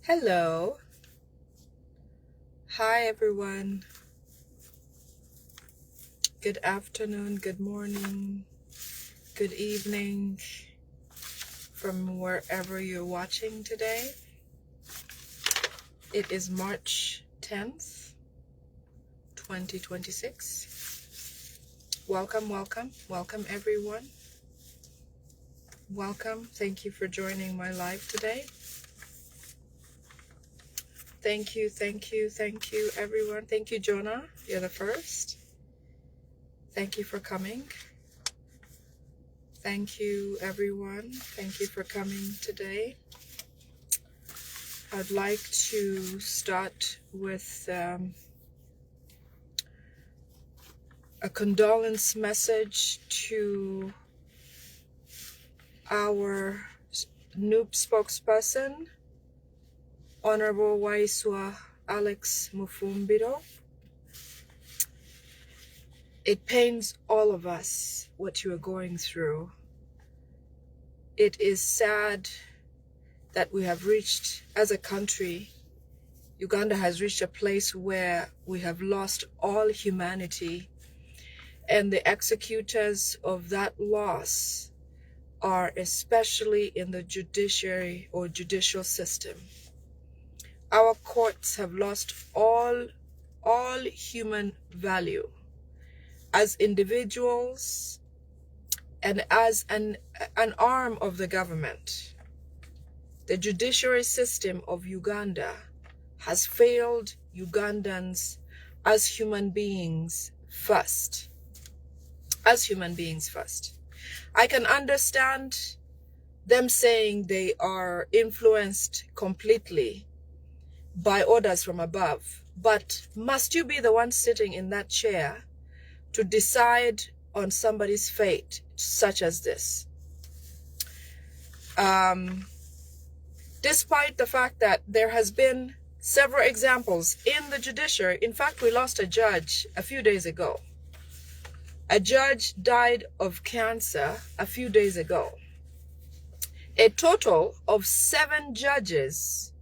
Hello. Hi, everyone. Good afternoon, good morning, good evening from wherever you're watching today. It is March 10th, 2026. Welcome, everyone. Welcome. Thank you for joining my live today. Thank you, everyone. Thank you, Jonah. You're the first. Thank you for coming. Thank you, everyone. Thank you for coming today. I'd like to start with a condolence message to our new spokesperson, Honorable Waiswa Alex Mufumbiro. It pains all of us what you are going through. It is sad that we have reached, as a country, Uganda has reached a place where we have lost all humanity, and the executors of that loss are especially in the judiciary or judicial system. Our courts have lost all human value as individuals and as an arm of the government. The judiciary system of Uganda has failed Ugandans as human beings first. As human beings first. I can understand them saying they are influenced completely by orders from above, but must you be the one sitting in that chair to decide on somebody's fate such as this? Despite the fact that there has been several examples in the judiciary. In fact, we lost a judge a few days ago. A judge died of cancer a few days ago. A total of 7 judges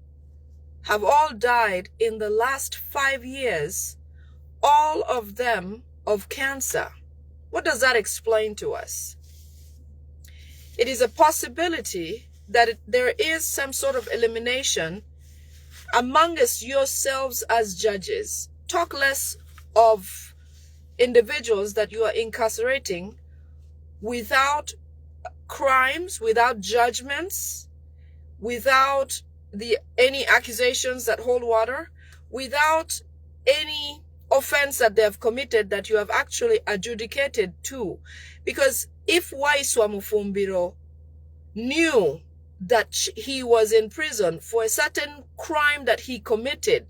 have all died in the last 5 years, all of them of cancer. What does that explain to us? It is a possibility that there is some sort of elimination amongst yourselves as judges. Talk less of individuals that you are incarcerating without crimes, without judgments, without any accusations that hold water, without any offense that they have committed that you have actually adjudicated to. Because if Waiswa Mufumbiro knew that he was in prison for a certain crime that he committed,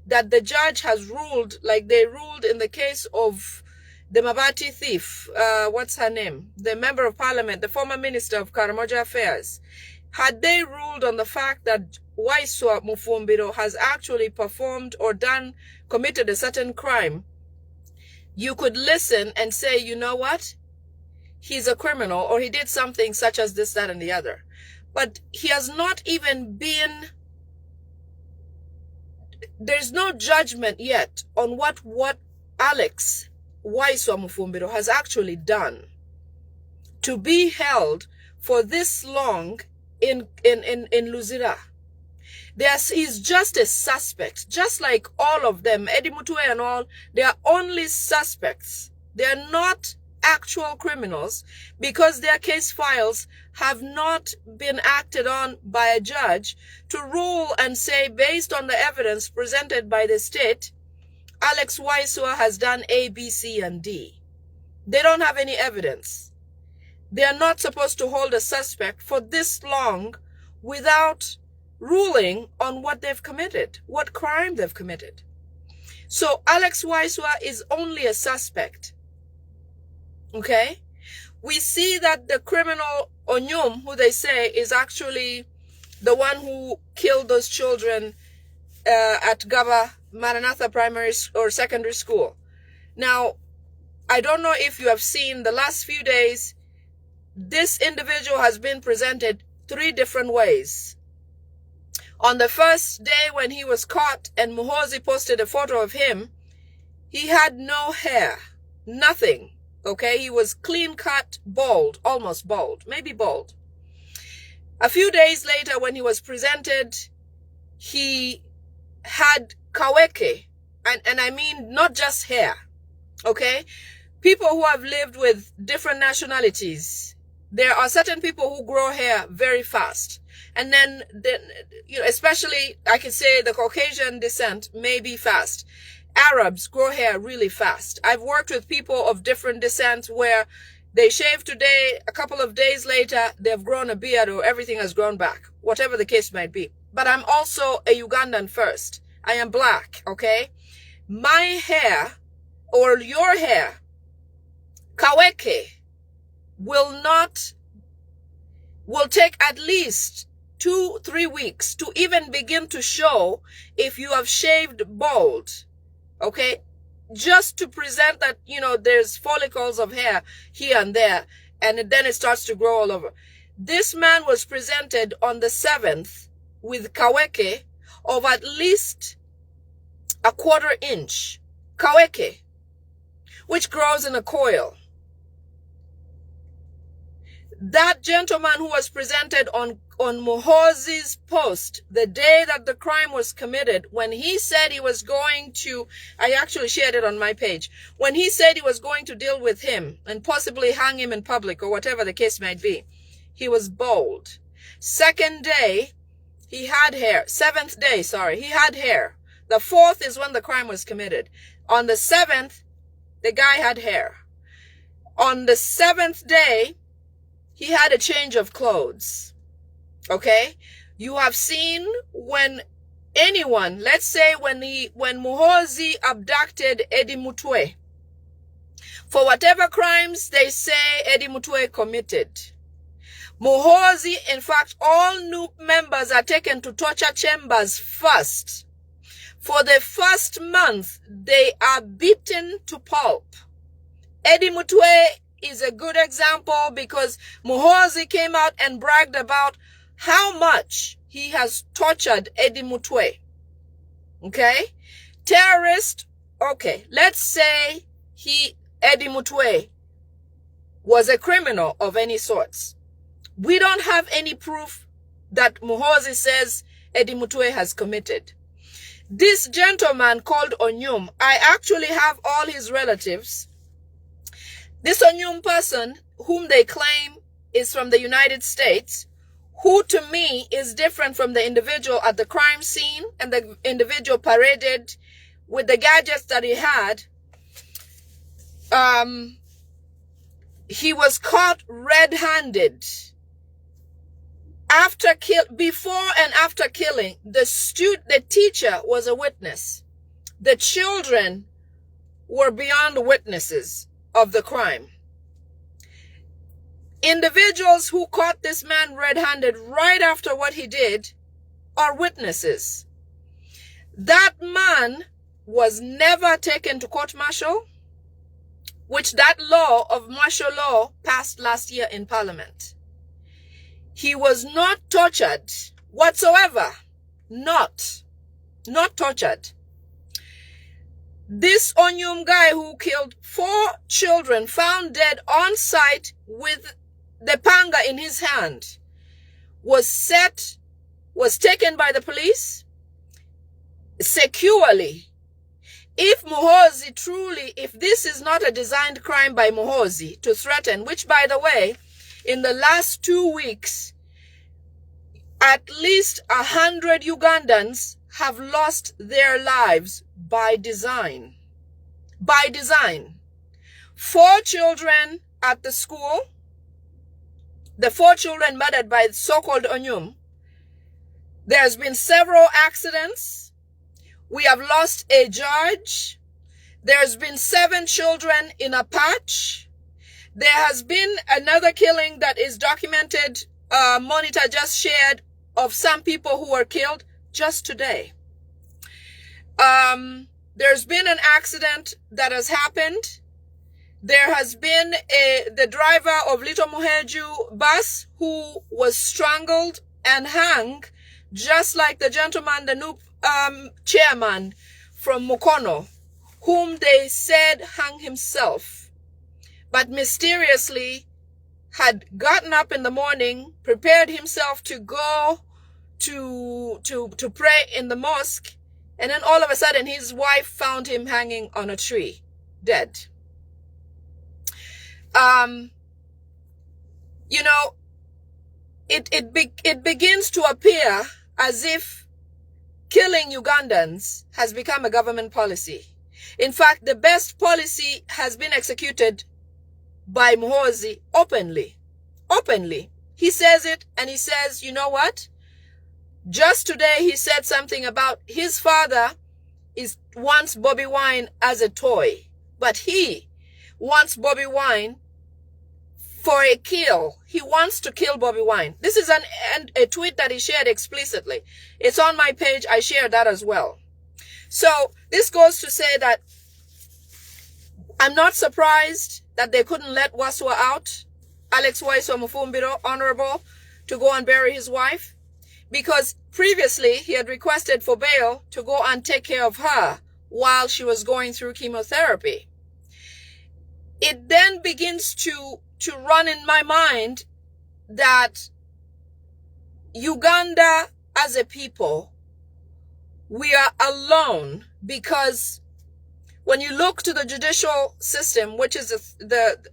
that the judge has ruled, like they ruled in the case of the Mabati thief, what's her name? The member of parliament, the former minister of Karamoja Affairs. Had they ruled on the fact that Waiswa Mufumbiro has actually performed or committed a certain crime, you could listen and say, you know what? He's a criminal, or he did something such as this, that, and the other. But he has not even been, there's no judgment yet on what Alex Waiswa Mufumbiro has actually done to be held for this long in Luzira. He's just a suspect, just like all of them, Eddie Mutue and all. They are only suspects. They are not actual criminals because their case files have not been acted on by a judge to rule and say, based on the evidence presented by the state, Alex Waiswa has done A, B, C, and D. They don't have any evidence. They are not supposed to hold a suspect for this long without ruling on what they've committed, what crime they've committed. So Alex Waiswa is only a suspect. Okay? We see that the criminal Onyum, who they say is actually the one who killed those children at Gaba Maranatha Primary or Secondary School. Now, I don't know if you have seen the last few days, this individual has been presented 3 different ways. On the first day when he was caught and Muhoozi posted a photo of him, he had no hair, nothing, okay? He was clean cut, bald, almost bald, maybe bald. A few days later when he was presented, he had kaweke, and I mean not just hair, okay? People who have lived with different nationalities, there are certain people who grow hair very fast. And then you know, especially, I could say the Caucasian descent may be fast. Arabs grow hair really fast. I've worked with people of different descent where they shave today, a couple of days later, they've grown a beard or everything has grown back, whatever the case might be. But I'm also a Ugandan first. I am black, okay? My hair or your hair, kaweke, will take at least 2-3 weeks to even begin to show if you have shaved bald, okay? Just to present that, you know, there's follicles of hair here and there, and then it starts to grow all over. This man was presented on the 7th with kaweke of at least a 1/4 inch, kaweke, which grows in a coil. That gentleman who was presented on Muhoozi's post the day that the crime was committed, when he said he was going to, I actually shared it on my page, when he said he was going to deal with him and possibly hang him in public or whatever the case might be, he was bald. Second day, he had hair. 7th day, sorry, he had hair. The 4th is when the crime was committed. On the 7th, the guy had hair. On the 7th day, he had a change of clothes, okay? You have seen when anyone, let's say when Muhoozi abducted Eddie Mutwe, for whatever crimes they say Eddie Mutwe committed, Muhoozi, in fact, all new members are taken to torture chambers first. For the first month, they are beaten to pulp. Eddie Mutwe is a good example because Muhoozi came out and bragged about how much he has tortured Eddie Mutwe. Okay? Terrorist, okay, let's say Eddie Mutwe was a criminal of any sorts. We don't have any proof that Muhoozi says Eddie Mutwe has committed. This gentleman called Onyum, I actually have all his relatives. This Onyum person, whom they claim is from the United States, who to me is different from the individual at the crime scene and the individual paraded with the gadgets that he had, he was caught red-handed. Before and after killing, the teacher was a witness. The children were beyond witnesses of the crime. Individuals who caught this man red-handed right after what he did are witnesses. That man was never taken to court-martial, which that law of martial law passed last year in Parliament. He was not tortured whatsoever. Not tortured. This Onyum guy who killed 4 children, found dead on site with the panga in his hand, was taken by the police securely. If Muhoozi truly, if this is not a designed crime by Muhoozi to threaten, which by the way, in the last 2 weeks, at least 100 Ugandans have lost their lives by design. By design. 4 children at the school, the 4 children murdered by so-called Onyum. There's been several accidents. We have lost a judge. There's been 7 children in a patch. There has been another killing that is documented, Monitor just shared, of some people who were killed just today. There's been an accident that has happened. There has been the driver of Little Muheju bus who was strangled and hung just like the gentleman, the new chairman from Mukono, whom they said hung himself, but mysteriously had gotten up in the morning, prepared himself to go to pray in the mosque, and then all of a sudden his wife found him hanging on a tree, dead. You know, it begins to appear as if killing Ugandans has become a government policy. In fact, the best policy has been executed by Muhoozi openly. Openly. He says it, and he says, you know what? Just today he said something about his father wants Bobby Wine as a toy, but he wants Bobby Wine for a kill. He wants to kill Bobby Wine. This is a tweet that he shared explicitly. It's on my page. I shared that as well. So this goes to say that I'm not surprised that they couldn't let Waswa out, Alex Waiswa Mufumbiro, honorable, to go and bury his wife, because previously he had requested for bail to go and take care of her while she was going through chemotherapy. It then begins to run in my mind that Uganda as a people, we are alone, because when you look to the judicial system, which is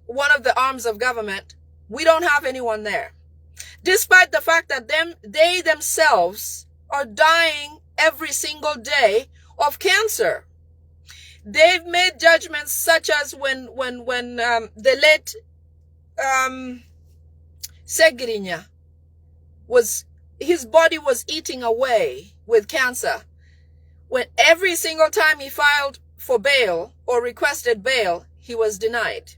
one of the arms of government, we don't have anyone there. Despite the fact that they themselves are dying every single day of cancer. They've made judgments such as when the late Segirinya his body was eating away with cancer. When every single time he filed for bail or requested bail, he was denied.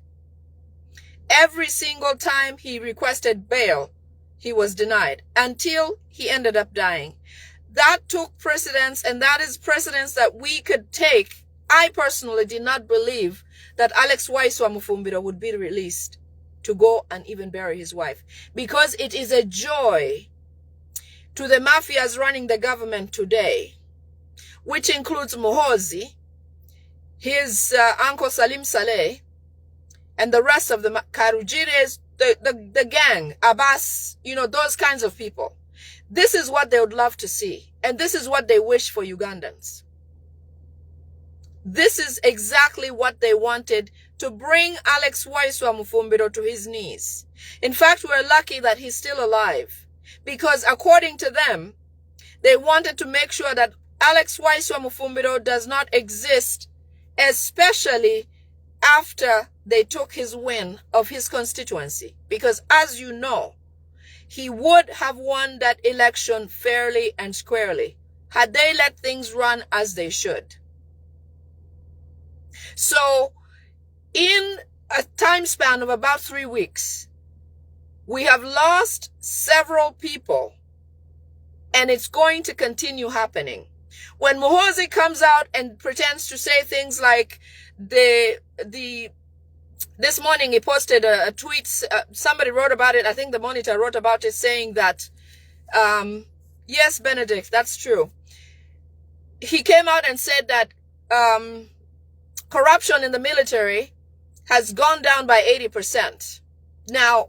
Every single time he requested bail, he was denied until he ended up dying. That took precedence, and that is precedence that we could take. I personally did not believe that Alex Waiswa Mufumbiro would be released to go and even bury his wife, because it is a joy to the mafias running the government today, which includes Muhoozi, his uncle Salim Saleh, and the rest of the Karujires, the gang, Abbas, you know, those kinds of people. This is what they would love to see, and this is what they wish for Ugandans. This is exactly what they wanted, to bring Alex Waiswa Mufumbiro to his knees. In fact, we're lucky that he's still alive, because according to them, they wanted to make sure that Alex Waiswa Mufumbiro does not exist, especially after they took his win of his constituency. Because as you know, he would have won that election fairly and squarely had they let things run as they should. So, in a time span of about 3 weeks, we have lost several people, and it's going to continue happening. When Muhoozi comes out and pretends to say things like this morning he posted a tweet, somebody wrote about it, I think the Monitor wrote about it, saying that, yes, Benedict, that's true. He came out and said that corruption in the military has gone down by 80%. Now,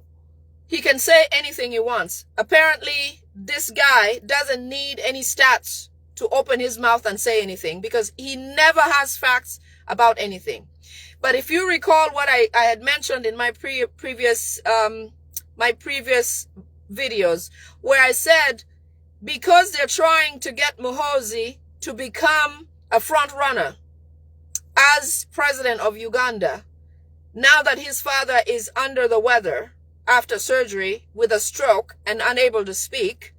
he can say anything he wants. Apparently, this guy doesn't need any stats to open his mouth and say anything, because he never has facts about anything. But if you recall what I had mentioned in my previous videos, where I said, because they're trying to get Muhoozi to become a front runner as president of Uganda, now that his father is under the weather after surgery with a stroke and unable to speak,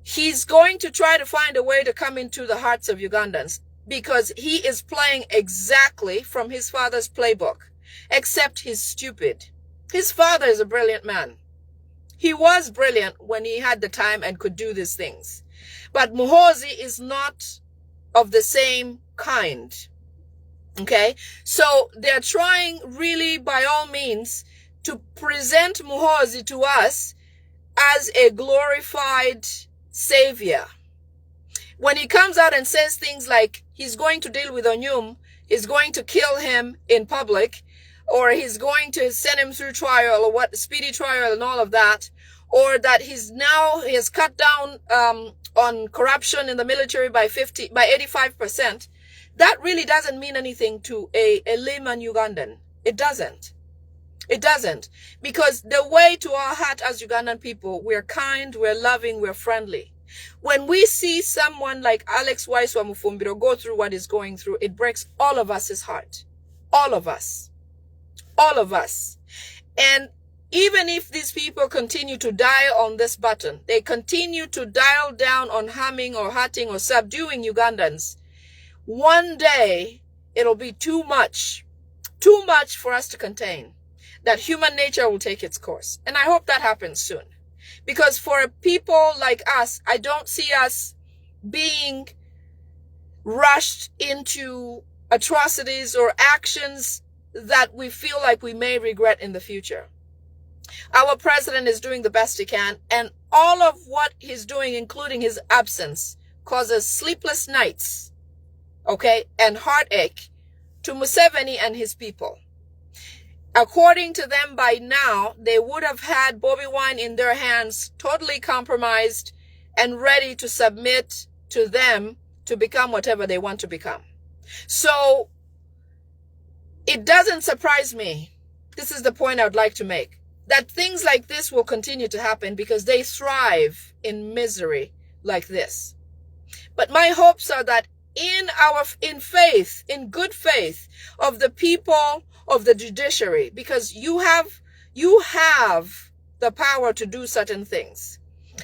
he's going to try to find a way to come into the hearts of Ugandans, because he is playing exactly from his father's playbook, except he's stupid. His father is a brilliant man. He was brilliant when he had the time and could do these things. But Muhoozi is not of the same kind. Okay? So they're trying really, by all means, to present Muhoozi to us as a glorified savior. When he comes out and says things like he's going to deal with Onyum, he's going to kill him in public, or he's going to send him through trial, or what, speedy trial and all of that, or that he has cut down on corruption in the military by 85%, that really doesn't mean anything to a layman Ugandan. It doesn't. It doesn't. Because the way to our heart as Ugandan people, we're kind, we're loving, we're friendly. When we see someone like Alex Waiswa Mufumbiro go through what he's going through, it breaks all of us' heart. All of us. All of us. And even if these people continue to dial on this button, they continue to dial down on harming or hurting or subduing Ugandans, one day it'll be too much for us to contain. That human nature will take its course. And I hope that happens soon. Because for people like us, I don't see us being rushed into atrocities or actions that we feel like we may regret in the future. Our president is doing the best he can, and all of what he's doing, including his absence, causes sleepless nights, okay, and heartache to Museveni and his people. According to them, by now, they would have had Bobi Wine in their hands, totally compromised and ready to submit to them to become whatever they want to become. So, it doesn't surprise me, this is the point I would like to make, that things like this will continue to happen because they thrive in misery like this. But my hopes are that in faith, in good faith of the people of the judiciary, because you have the power to do certain things,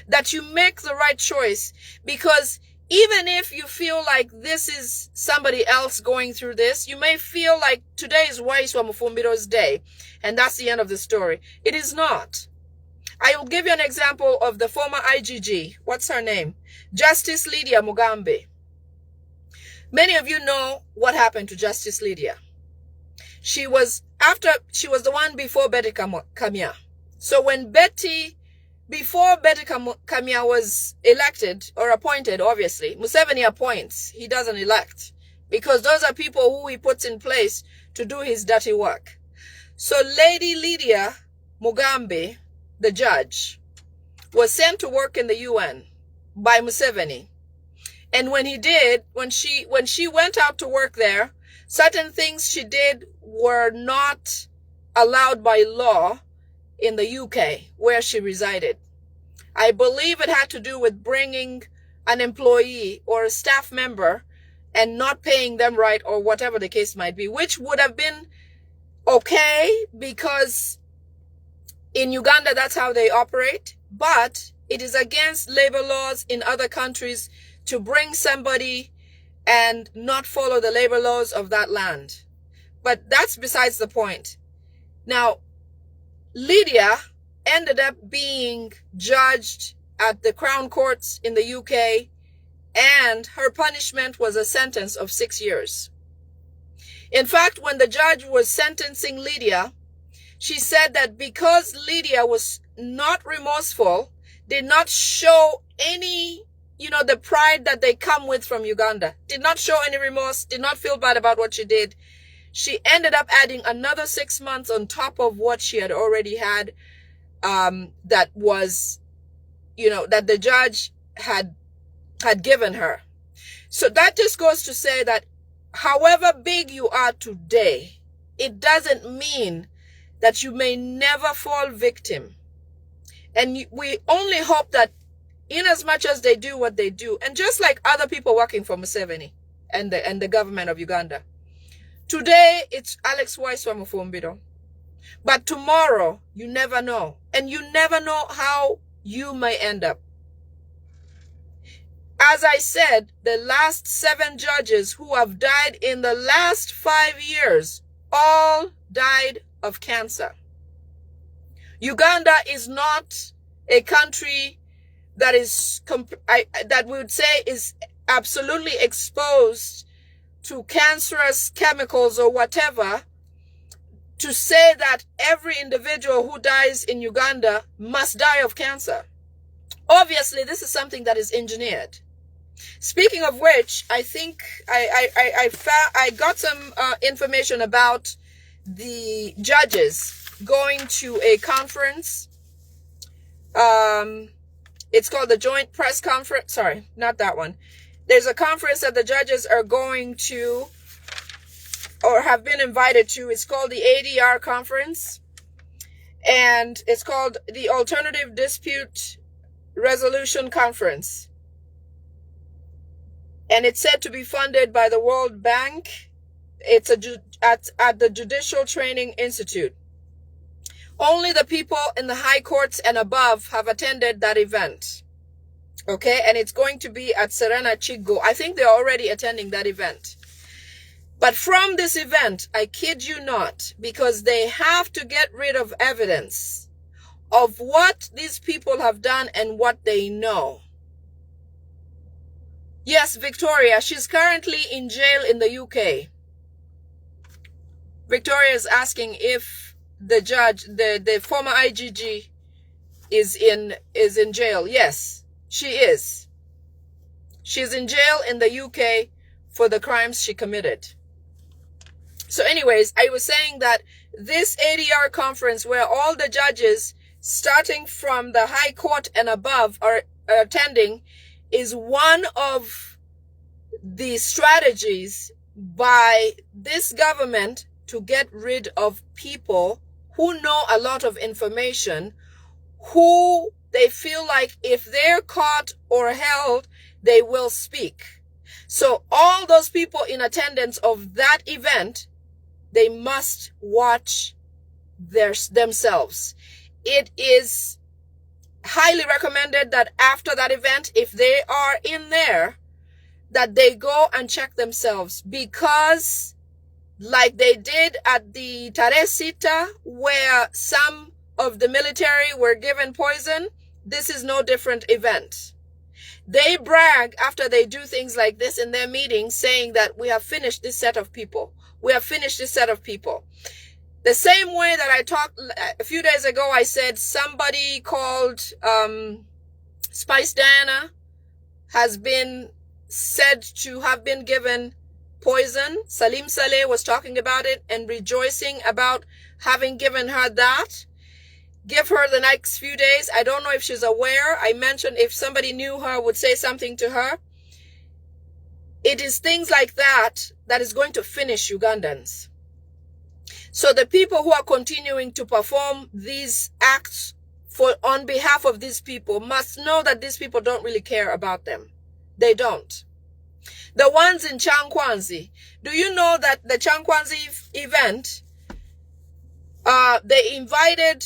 that you make the right choice, because even if you feel like this is somebody else going through this, you may feel like today is Waiswa Mufumbiro's day, and that's the end of the story. It is not. I will give you an example of the former IGG. What's her name? Justice Lydia Mugambe. Many of you know what happened to Justice Lydia. She was the one before Betty Kamya. So when before Betty Kamya was elected or appointed, obviously, Museveni appoints. He doesn't elect. Because those are people who he puts in place to do his dirty work. So Lady Lydia Mugambe, the judge, was sent to work in the UN by Museveni. And when she went out to work there, certain things she did were not allowed by law in the UK, where she resided. I believe it had to do with bringing an employee or a staff member and not paying them right, or whatever the case might be, which would have been okay because in Uganda that's how they operate, but it is against labor laws in other countries to bring somebody and not follow the labor laws of that land. But that's besides the point. Now, Lydia ended up being judged at the Crown Courts in the UK, and her punishment was a sentence of 6 years. In fact, when the judge was sentencing Lydia, she said that because Lydia was not remorseful, did not show any, the pride that they come with from Uganda, did not show any remorse, did not feel bad about what she did, she ended up adding another 6 months on top of what she had already had, that was, that the judge had given her. So that just goes to say that however big you are today, it doesn't mean that you may never fall victim. And we only hope that in as much as they do what they do, and just like other people working for Museveni and the government of Uganda, today it's Alex Waiswa Mufumbiro, but tomorrow you never know, and you never know how you may end up. As I said, the last 7 judges who have died in the last 5 years all died of cancer. Uganda is not a country that is that we would say is absolutely exposed to cancerous chemicals or whatever, to say that every individual who dies in Uganda must die of cancer Obviously, this is something that is engineered. Speaking of which, I think I got some information about the judges going to a conference. It's called the Joint Press Conference. Sorry, not that one. There's a conference that the judges are going to or have been invited to. It's called the ADR conference. And it's called the Alternative Dispute Resolution Conference. And it's said to be funded by the World Bank. It's at the Judicial Training Institute. Only the people in the high courts and above have attended that event. Okay, and it's going to be at Serena Chigo. I think they're already attending that event. But from this event, I kid you not, because they have to get rid of evidence of what these people have done and what they know. Yes, Victoria, she's currently in jail in the UK. Victoria is asking if the judge, the former IGG, is in jail. Yes, she is. She's in jail in the UK for the crimes she committed. So anyways, I was saying that this ADR conference where all the judges starting from the high court and above are attending is one of the strategies by this government to get rid of people who know a lot of information, who they feel like if they're caught or held, they will speak. So all those people in attendance of that event, they must watch themselves. It is highly recommended that after that event, if they are in there, that they go and check themselves, because like they did at the Taresita, where some of the military were given poison, this is no different event. They brag after they do things like this in their meetings, saying that we have finished this set of people. We have finished this set of people. The same way that I talked a few days ago, I said somebody called Spice Diana has been said to have been given poison. Salim Saleh was talking about it and rejoicing about having given her that. Give her the next few days. I don't know if she's aware. I mentioned if somebody knew her, would say something to her. It is things like that that is going to finish Ugandans. So the people who are continuing to perform these acts on behalf of these people must know that these people don't really care about them. They don't. The ones in Changanzi, do you know that the Changanzi event, they invited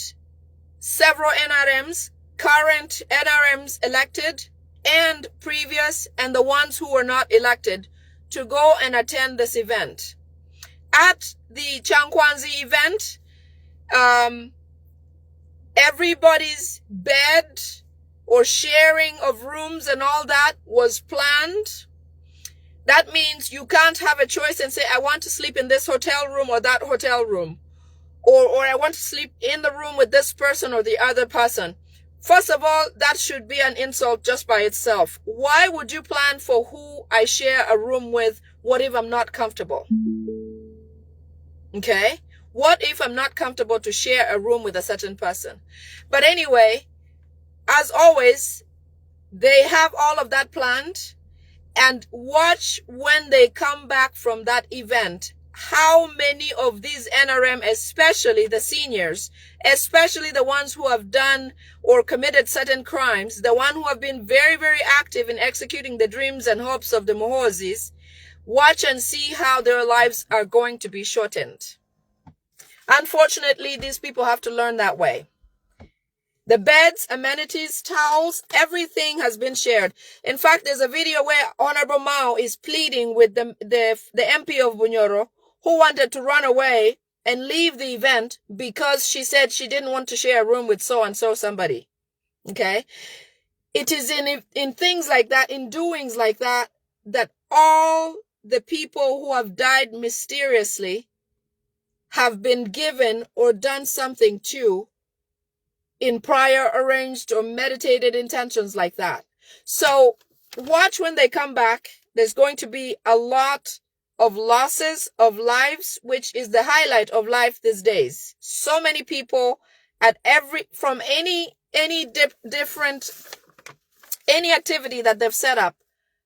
several NRMs, current NRMs elected and previous, and the ones who were not elected, to go and attend this event. At the Changanzi event, everybody's bed or sharing of rooms and all that was planned. That means you can't have a choice and say, I want to sleep in this hotel room or that hotel room. Or I want to sleep in the room with this person or the other person. First of all, that should be an insult just by itself. Why would you plan for who I share a room with? What if I'm not comfortable? Okay? What if I'm not comfortable to share a room with a certain person? But anyway, as always, they have all of that planned. And watch when they come back from that event, how many of these NRM, especially the seniors, especially the ones who have done or committed certain crimes, the ones who have been very, very active in executing the dreams and hopes of the Muhozis, watch and see how their lives are going to be shortened. Unfortunately, these people have to learn that way. The beds, amenities, towels, everything has been shared. In fact, there's a video where Honorable Mao is pleading with the MP of Bunyoro, who wanted to run away and leave the event because she said she didn't want to share a room with so-and-so somebody. Okay? It is in things like that, in doings like that, that all the people who have died mysteriously have been given or done something to in prior arranged or meditated intentions like that. So watch when they come back. There's going to be a lot of losses of lives, which is the highlight of life these days. So many people at from any activity that they've set up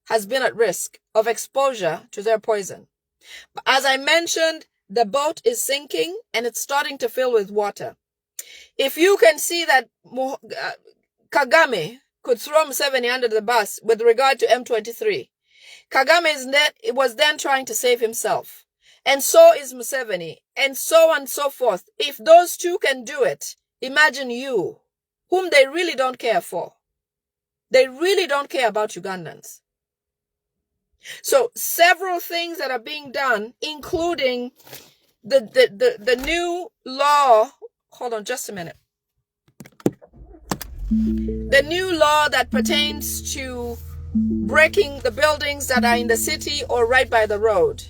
has been at risk of exposure to their poison. As I mentioned, the boat is sinking and it's starting to fill with water. If you can see that Kagame could throw Museveni under the bus with regard to M23, Kagame was then trying to save himself. And so is Museveni, and so on and so forth. If those two can do it, imagine you, whom they really don't care for. They really don't care about Ugandans. So several things that are being done, including the new law. Hold on just a minute. The new law that pertains to breaking the buildings that are in the city or right by the road.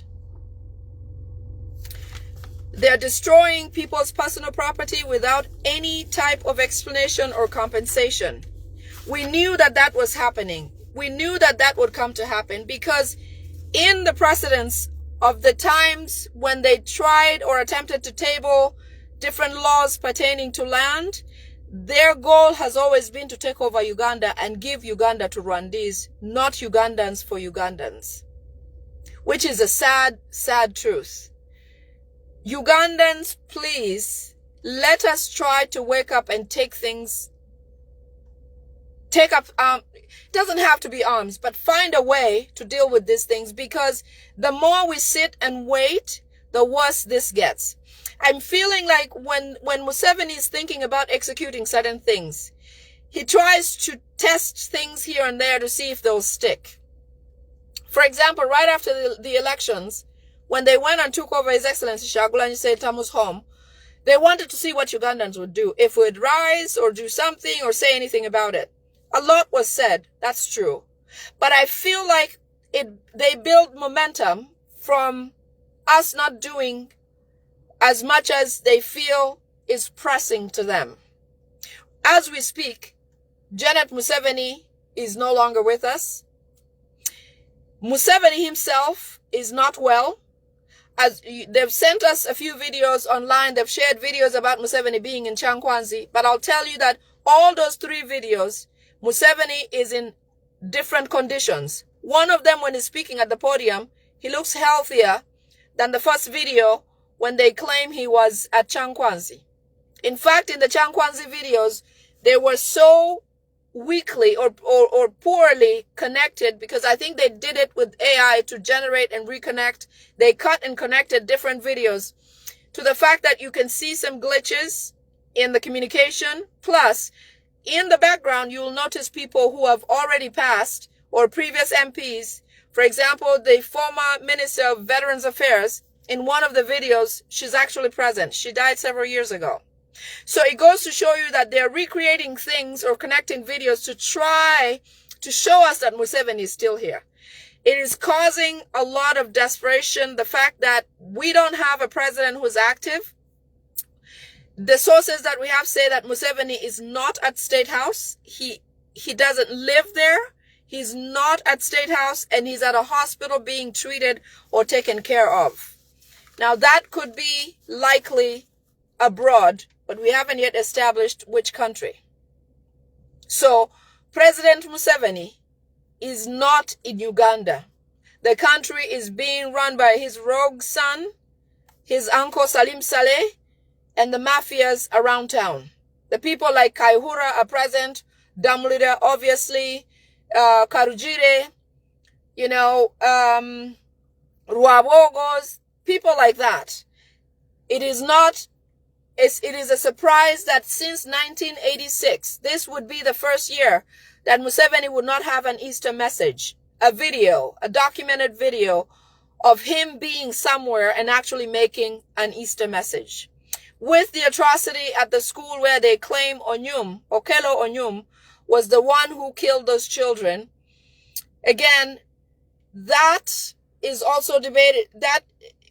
They're destroying people's personal property without any type of explanation or compensation. We knew that that was happening. We knew that that would come to happen because in the precedents of the times when they tried or attempted to table different laws pertaining to land, their goal has always been to take over Uganda and give Uganda to Rwandese, not Ugandans for Ugandans, which is a sad, sad truth. Ugandans, please, let us try to wake up and take up, it doesn't have to be arms, but find a way to deal with these things, because the more we sit and wait, the worse this gets. I'm feeling like when Museveni is thinking about executing certain things, he tries to test things here and there to see if they'll stick. For example, right after the elections, when they went and took over His Excellency Kyagulanyi Ssentamu's home, they wanted to see what Ugandans would do, if we'd rise or do something or say anything about it. A lot was said, that's true. But I feel like they build momentum from us not doing as much as they feel is pressing to them. As we speak, Janet Museveni is no longer with us. Museveni himself is not well. As they've sent us a few videos online, they've shared videos about Museveni being in Changanzi, but I'll tell you that all those 3 videos, Museveni is in different conditions. One of them, when he's speaking at the podium, he looks healthier than the first video when they claim he was at Changanzi. In fact, in the Changanzi videos, they were so weakly or poorly connected, because I think they did it with AI to generate and reconnect. They cut and connected different videos to the fact that you can see some glitches in the communication. Plus, in the background, you'll notice people who have already passed or previous MPs. For example, the former Minister of Veterans Affairs, in one of the videos, she's actually present. She died several years ago. So it goes to show you that they're recreating things or connecting videos to try to show us that Museveni is still here. It is causing a lot of desperation, the fact that we don't have a president who's active. The sources that we have say that Museveni is not at State House. He doesn't live there. He's not at State House, and he's at a hospital being treated or taken care of. Now, that could be likely abroad, but we haven't yet established which country. So, President Museveni is not in Uganda. The country is being run by his rogue son, his uncle Salim Saleh, and the mafias around town. The people like Kaihura are present, Dam Leader, obviously, Karujire, Ruabogos, people like that. It is a surprise that since 1986, this would be the first year that Museveni would not have an Easter message, a documented video of him being somewhere and actually making an Easter message. With the atrocity at the school where they claim Okelo Onyum was the one who killed those children. Again, that is also debated. That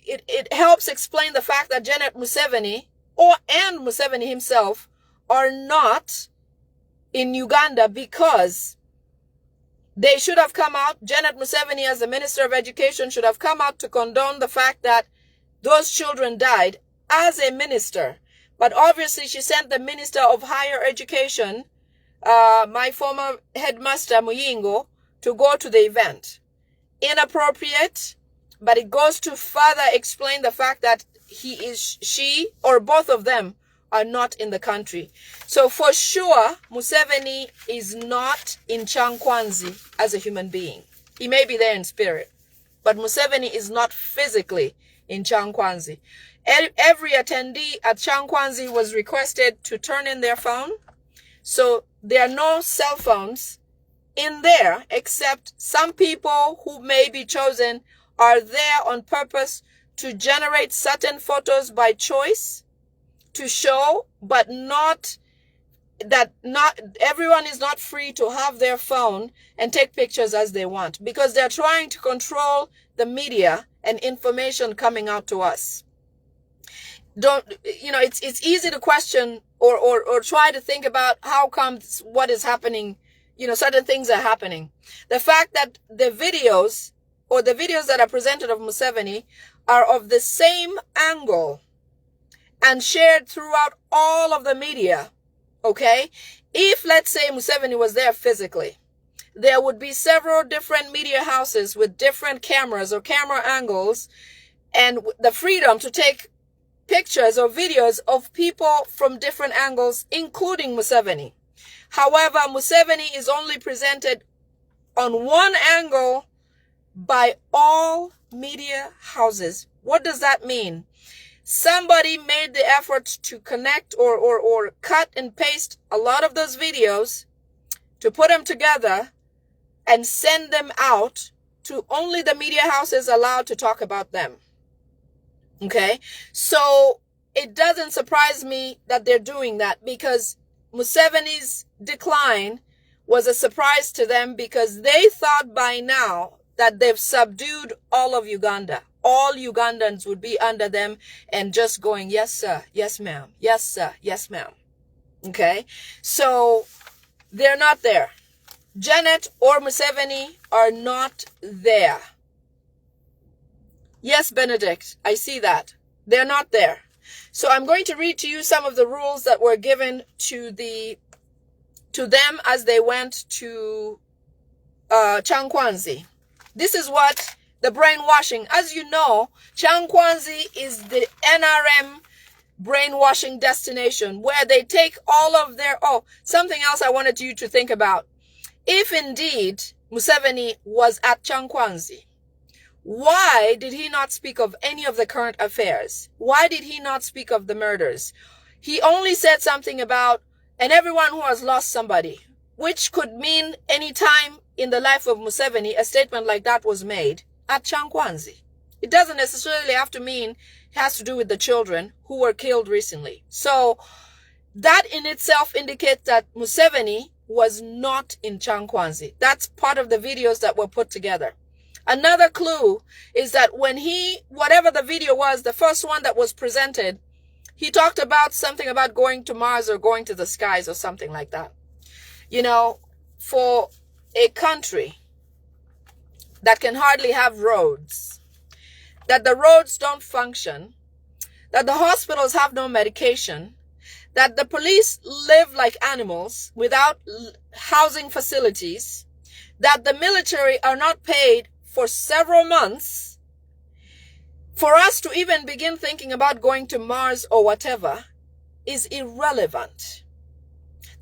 it helps explain the fact that Janet Museveni and Museveni himself are not in Uganda because they should have come out. Janet Museveni, as the Minister of Education, should have come out to condone the fact that those children died as a minister. But obviously she sent the Minister of Higher Education, my former headmaster Muyingo, to go to the event. Inappropriate, but it goes to further explain the fact that she, or both of them are not in the country. So for sure, Museveni is not in Changanzi as a human being. He may be there in spirit, but Museveni is not physically in Changanzi. Every attendee at Changanzi was requested to turn in their phone. So there are no cell phones in there, except some people who may be chosen are there on purpose to generate certain photos by choice to show, but not everyone is not free to have their phone and take pictures as they want, because they're trying to control the media and information coming out to us. It's easy to question or try to think about how come what is happening, certain things are happening. The fact that the videos that are presented of Museveni are of the same angle and shared throughout all of the media, okay? If, let's say, Museveni was there physically, there would be several different media houses with different cameras or camera angles and the freedom to take pictures or videos of people from different angles, including Museveni. However, Museveni is only presented on one angle by all media houses. What does that mean? Somebody made the effort to connect or cut and paste a lot of those videos to put them together and send them out to only the media houses allowed to talk about them. Okay? So it doesn't surprise me that they're doing that, because Museveni's decline was a surprise to them, because they thought by now that they've subdued all of Uganda. All Ugandans would be under them and just going, yes, sir, yes, ma'am, yes, sir, yes, ma'am. Okay? So they're not there. Janet or Museveni are not there. Yes, Benedict, I see that. They're not there. So I'm going to read to you some of the rules that were given to them as they went to Changanzi. This is what the brainwashing. As you know, Changanzi is the NRM brainwashing destination where they take all of their... Oh, something else I wanted you to think about. If indeed Museveni was at Changanzi, why did he not speak of any of the current affairs? Why did he not speak of the murders? He only said something about, and everyone who has lost somebody, which could mean any time in the life of Museveni, a statement like that was made at Changanzi. It doesn't necessarily have to mean it has to do with the children who were killed recently. So that in itself indicates that Museveni was not in Changanzi. That's part of the videos that were put together. Another clue is that when whatever the video was, the first one that was presented, he talked about something about going to Mars or going to the skies or something like that. For a country that can hardly have roads, that the roads don't function, that the hospitals have no medication, that the police live like animals without housing facilities, that the military are not paid for several months, for us to even begin thinking about going to Mars or whatever is irrelevant.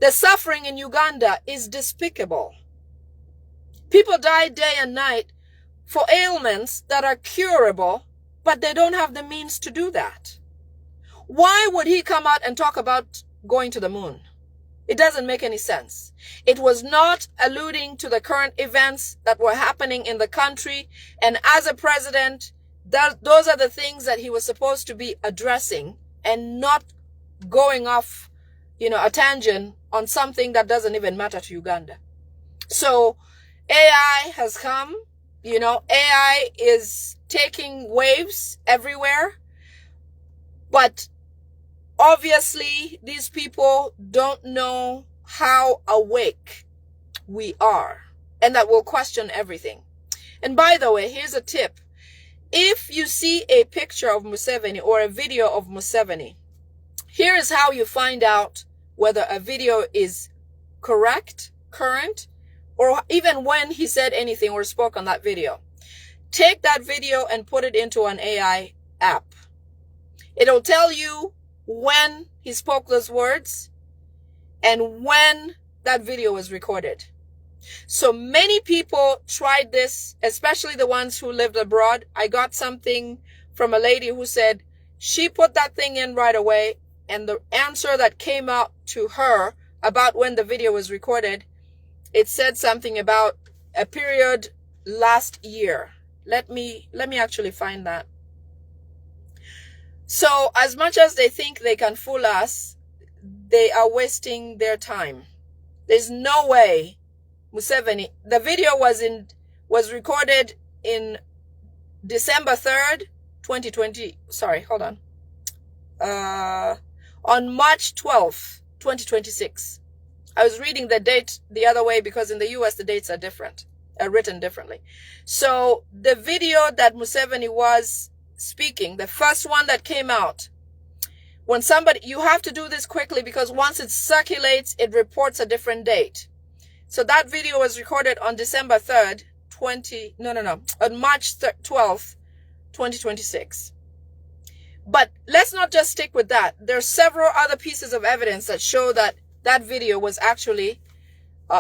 The suffering in Uganda is despicable. People die day and night for ailments that are curable, but they don't have the means to do that. Why would he come out and talk about going to the moon? It doesn't make any sense. It was not alluding to the current events that were happening in the country. And as a president, those are the things that he was supposed to be addressing, and not going off, a tangent on something that doesn't even matter to Uganda. So AI has come, AI is taking waves everywhere. But Obviously, these people don't know how awake we are, and that will question everything. And by the way, here's a tip. If you see a picture of Museveni or a video of Museveni, here is how you find out whether a video is correct, current, or even when he said anything or spoke on that video. Take that video and put it into an AI app. It'll tell you when he spoke those words and when that video was recorded. So many people tried this, especially the ones who lived abroad. I got something from a lady who said she put that thing in right away, and the answer that came out to her about when the video was recorded, it said something about a period last year. Let me actually find that. So as much as they think they can fool us, they are wasting their time. There's no way Museveni, the video was recorded in December 3rd, 2020. Sorry, hold on. On March 12th, 2026. I was reading the date the other way because in the US the dates are different, are written differently. So the video that Museveni was speaking, the first one that came out, when somebody, you have to do this quickly because once it circulates, it reports a different date. So that video was recorded on December 3rd, on March 12th, 2026. But let's not just stick with that. There are several other pieces of evidence that show that that video was actually,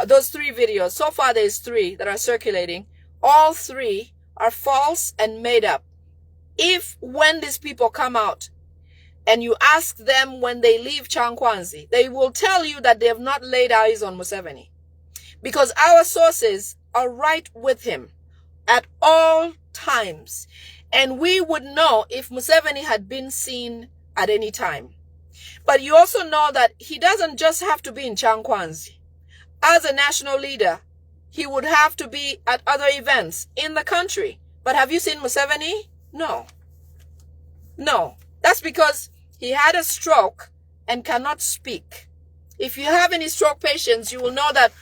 those three videos, so far there's three that are circulating. All three are false and made up. When these people come out and you ask them when they leave Changanzi, they will tell you that they have not laid eyes on Museveni. Because our sources are right with him at all times. And we would know if Museveni had been seen at any time. But you also know that he doesn't just have to be in Changanzi. As a national leader, he would have to be at other events in the country. But have you seen Museveni? No. No. That's because he had a stroke and cannot speak. If you have any stroke patients, you will know that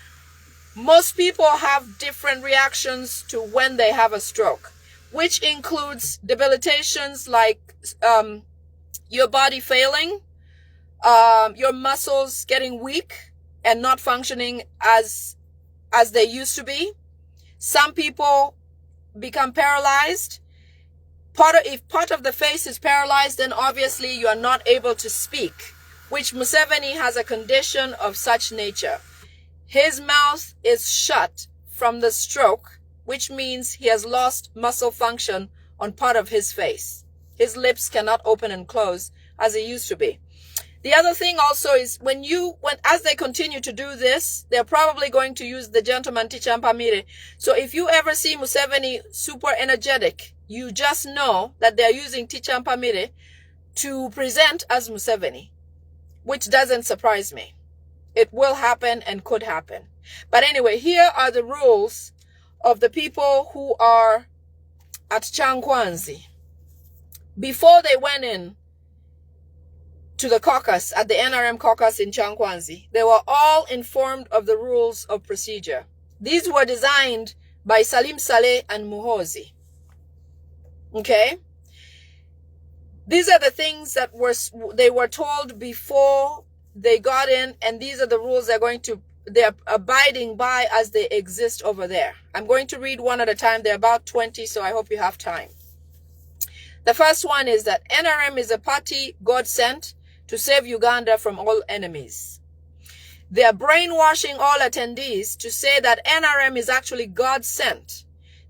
most people have different reactions to when they have a stroke, which includes debilitations like your body failing, your muscles getting weak and not functioning as they used to be. Some people become paralyzed. If part of the face is paralyzed, then obviously you are not able to speak, which Museveni has a condition of such nature. His mouth is shut from the stroke, which means he has lost muscle function on part of his face. His lips cannot open and close as they used to be. The other thing also is as they continue to do this, they're probably going to use the gentleman Tichampamire. So if you ever see Museveni super energetic, you just know that they're using Tichampamire to present as Museveni, which doesn't surprise me. It will happen and could happen. But anyway, here are the rules of the people who are at Changanzi. Before they went in to the caucus, at the NRM caucus in Changanzi, they were all informed of the rules of procedure. These were designed by Salim Saleh and Muhoozi. Okay? These are the things that they were told before they got in, and these are the rules they're abiding by as they exist over there. I'm going to read one at a time. They're about 20, so I hope you have time. The first one is that NRM is a party God sent to save Uganda from all enemies. They are brainwashing all attendees to say that NRM is actually God sent,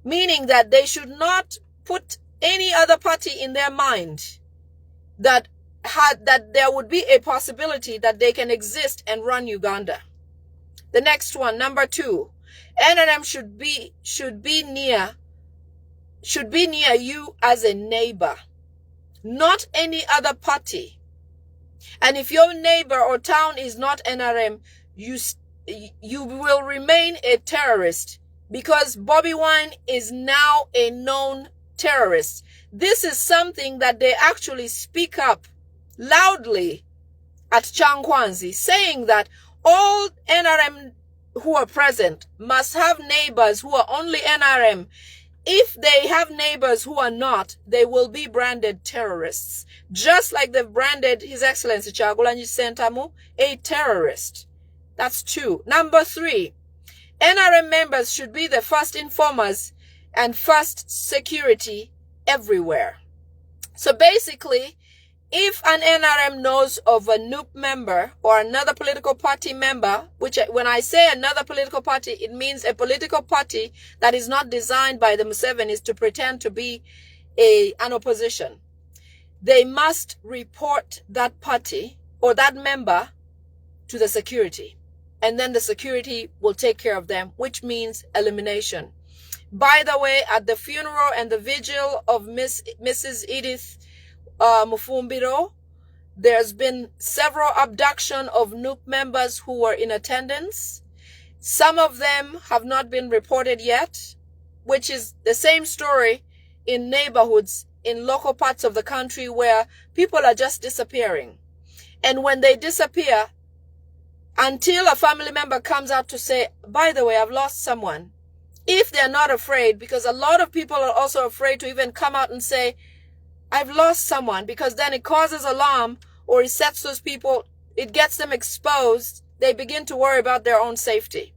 meaning that they should not put any other party in their mind that there would be a possibility that they can exist and run Uganda. The next one, number 2, NRM should be near you as a neighbor, not any other party. And if your neighbor or town is not NRM, you will remain a terrorist because Bobby Wine is now a known terrorist. This is something that they actually speak up loudly at Changanzi, saying that all NRM who are present must have neighbors who are only NRM. If they have neighbors who are not, they will be branded terrorists. Just like they've branded His Excellency Kyagulanyi Ssentamu a terrorist. That's 2. Number 3, NRM members should be the first informers and first security everywhere. So basically, if an NRM knows of a NUP member or another political party member, which when I say another political party, it means a political party that is not designed by the Musevenis to pretend to be an opposition, they must report that party or that member to the security. And then the security will take care of them, which means elimination. By the way, at the funeral and the vigil of Mrs. Edith Mufumbiro, there's been several abduction of NUP members who were in attendance. Some of them have not been reported yet, which is the same story in neighborhoods in local parts of the country where people are just disappearing. And when they disappear, until a family member comes out to say, by the way, I've lost someone, if they're not afraid, because a lot of people are also afraid to even come out and say, I've lost someone, because then it causes alarm or it sets those people, it gets them exposed. They begin to worry about their own safety.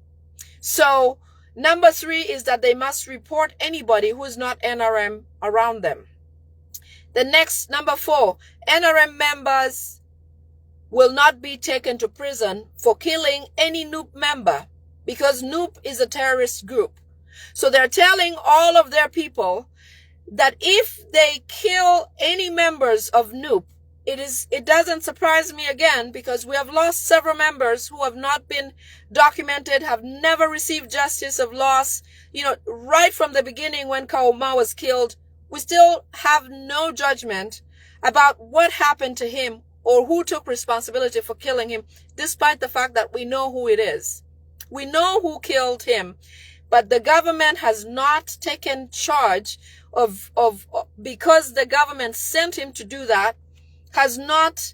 So number 3 is that they must report anybody who is not NRM around them. The next, number 4, NRM members will not be taken to prison for killing any NUP member, because NUP is a terrorist group. So they're telling all of their people that if they kill any members of NUP, it doesn't surprise me again, because we have lost several members who have not been documented, have never received justice of loss. Right from the beginning when Kauma was killed, we still have no judgment about what happened to him or who took responsibility for killing him, despite the fact that we know who it is. We know who killed him, but the government has not taken charge of because the government sent him to do that, has not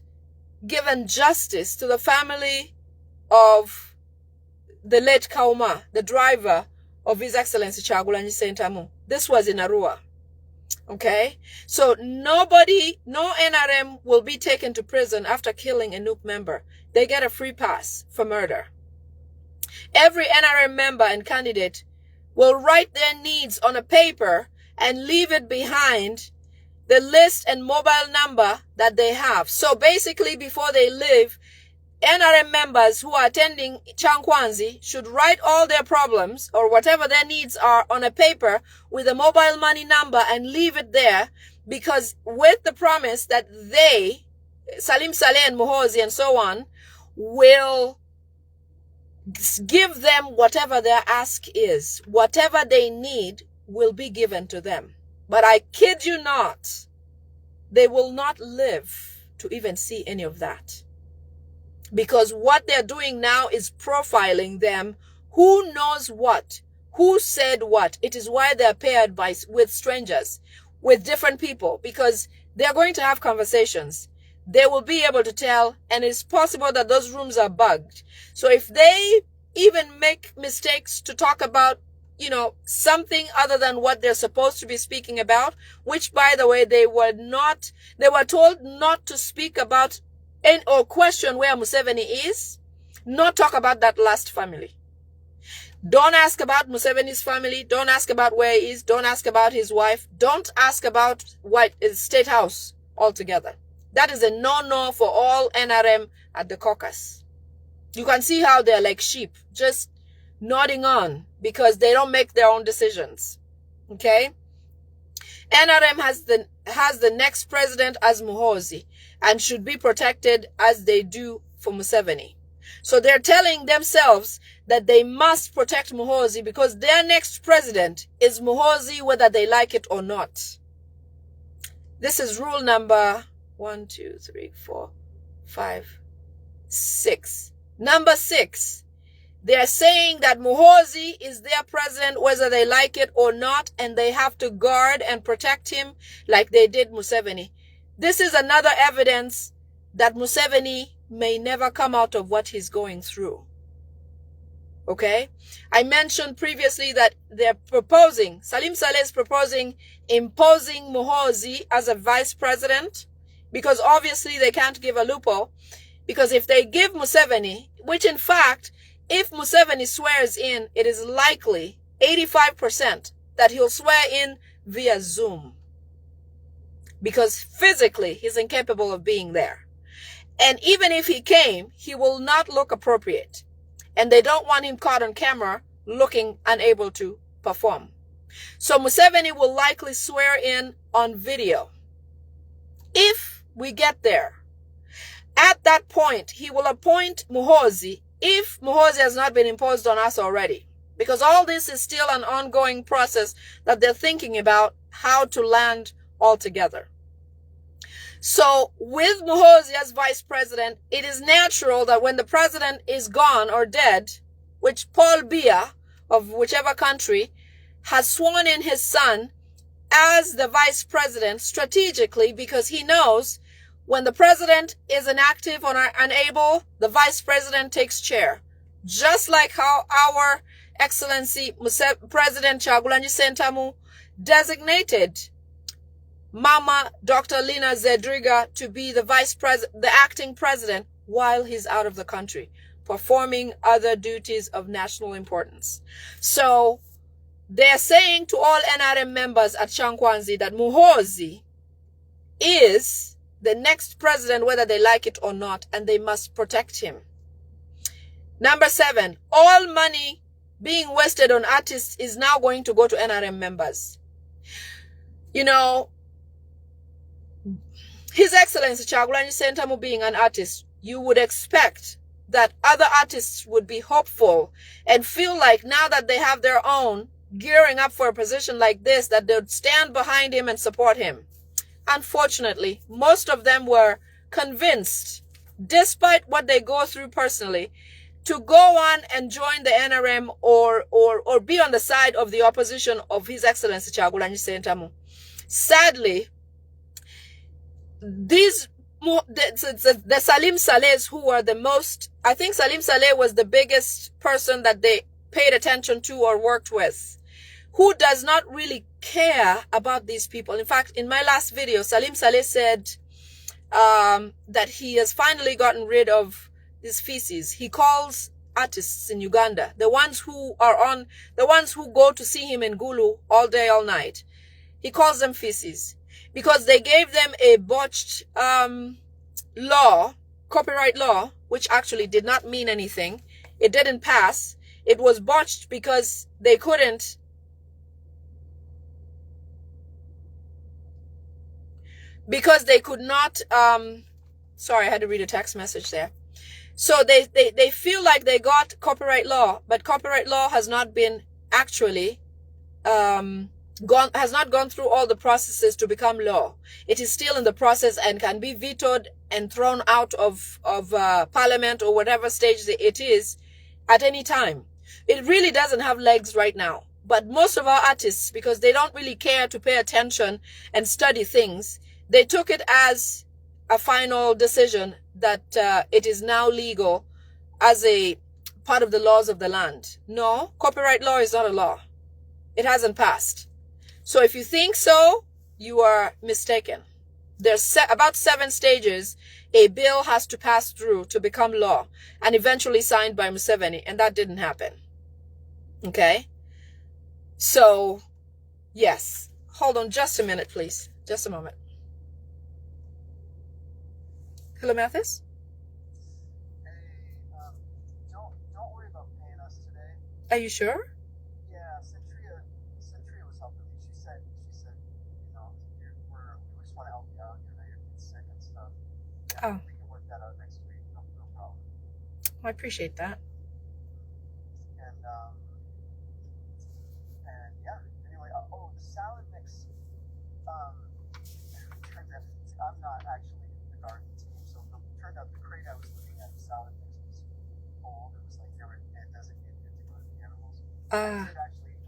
given justice to the family of the late Kauma, the driver of His Excellency Kyagulanyi Ssentamu. This was in Arua. Okay? So no NRM will be taken to prison after killing a NUP member. They get a free pass for murder. Every NRM member and candidate will write their needs on a paper and leave it behind the list and mobile number that they have. So basically, before they leave, NRM members who are attending Changanzi should write all their problems or whatever their needs are on a paper with a mobile money number and leave it there, because with the promise that they, Salim Saleh and Muhoozi and so on, will give them whatever their ask is. Whatever they need will be given to them. But I kid you not, they will not live to even see any of that. Because what they're doing now is profiling them. Who knows what? Who said what? It is why they're paired with strangers, with different people, because they're going to have conversations. They will be able to tell, and it's possible that those rooms are bugged. So if they even make mistakes to talk about, something other than what they're supposed to be speaking about, which, by the way, they were told not to speak about or question where Museveni is, not talk about that last family. Don't ask about Museveni's family. Don't ask about where he is. Don't ask about his wife. Don't ask about what is State House altogether. That is a no-no for all NRM at the caucus. You can see how they're like sheep, just nodding on, because they don't make their own decisions. Okay? NRM has the next president as Muhoozi and should be protected as they do for Museveni. So they're telling themselves that they must protect Muhoozi because their next president is Muhoozi, whether they like it or not. This is rule number 1, 2, 3, 4, 5, 6. Number 6. They're saying that Muhoozi is their president whether they like it or not, and they have to guard and protect him like they did Museveni. This is another evidence that Museveni may never come out of what he's going through. Okay? I mentioned previously that they're proposing, Salim Saleh is proposing imposing Muhoozi as a vice president, because obviously they can't give a loophole, because if they give Museveni, which in fact, if Museveni swears in, it is likely 85% that he'll swear in via Zoom, because physically he's incapable of being there. And even if he came, he will not look appropriate. And they don't want him caught on camera looking unable to perform. So Museveni will likely swear in on video. If we get there, at that point, he will appoint Muhoozi if Muhoozi has not been imposed on us already. Because all this is still an ongoing process that they're thinking about how to land altogether. So with Muhoozi as vice president, it is natural that when the president is gone or dead, which Paul Biya of whichever country has sworn in his son as the vice president strategically, because he knows when the president is inactive or unable, the vice president takes chair. Just like how our Excellency President Kyagulanyi Ssentamu designated Mama Dr. Lina Zedriga to be the acting president while he's out of the country, performing other duties of national importance. So they're saying to all NRM members at Changanzi that Muhoozi is the next president, whether they like it or not, and they must protect him. Number 7, all money being wasted on artists is now going to go to NRM members. You know, His Excellency Kyagulanyi Ssentamu being an artist, you would expect that other artists would be hopeful and feel like now that they have their own, gearing up for a position like this, that they'd stand behind him and support him. Unfortunately, most of them were convinced, despite what they go through personally, to go on and join the NRM or be on the side of the opposition of His Excellency Kyagulanyi Ssentamu. Sadly, the Salim Salehs who were the most, I think Salim Saleh was the biggest person that they paid attention to or worked with, who does not really care about these people. In fact, in my last video, Salim Saleh said that he has finally gotten rid of his feces. He calls artists in Uganda, the ones who go to see him in Gulu all day, all night, he calls them feces, because they gave them a botched law, copyright law, which actually did not mean anything. It didn't pass. It was botched because they couldn't sorry, I had to read a text message there. So they feel like they got copyright law, but copyright law has not been actually has not gone through all the processes to become law. It is still in the process and can be vetoed and thrown out of parliament or whatever stage it is at any time. It really doesn't have legs right now. But most of our artists, because they don't really care to pay attention and study things, they took it as a final decision that it is now legal as a part of the laws of the land. No, copyright law is not a law. It hasn't passed. So if you think so, you are mistaken. There's about 7 stages a bill has to pass through to become law and eventually signed by Museveni, and that didn't happen. Okay? So, yes. Hold on just a minute, please. Just a moment. Hello, Mathis? Hey, don't worry about paying us today. Are you sure? Yeah, Centria was helping me. She said, we just want to help you out. You're sick and stuff. Yeah, we can work that out next week. No problem. I appreciate that. And yeah. Anyway, the salad mix. I'm not actually in the garden team, so it turned out the crate I was looking at, the salad mix, was old. It was like they were designated to go to the animals. I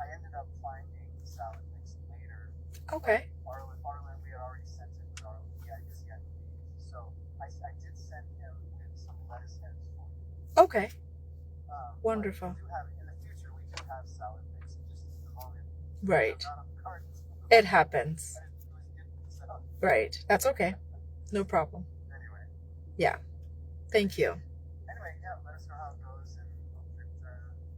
ended up finding the salad mix later. Okay. Arlen, we had already sent it with Arlen. Yeah, because he had to leave. So I did send him with some Okay. But Wonderful. we do have, in the future, we do have salad mix. Just at the moment, Right. not on the cards. It happens. But it was good, so Right. That's okay. No problem. anyway. Yeah. Thank you. Anyway, yeah, let us know how it goes and hope that,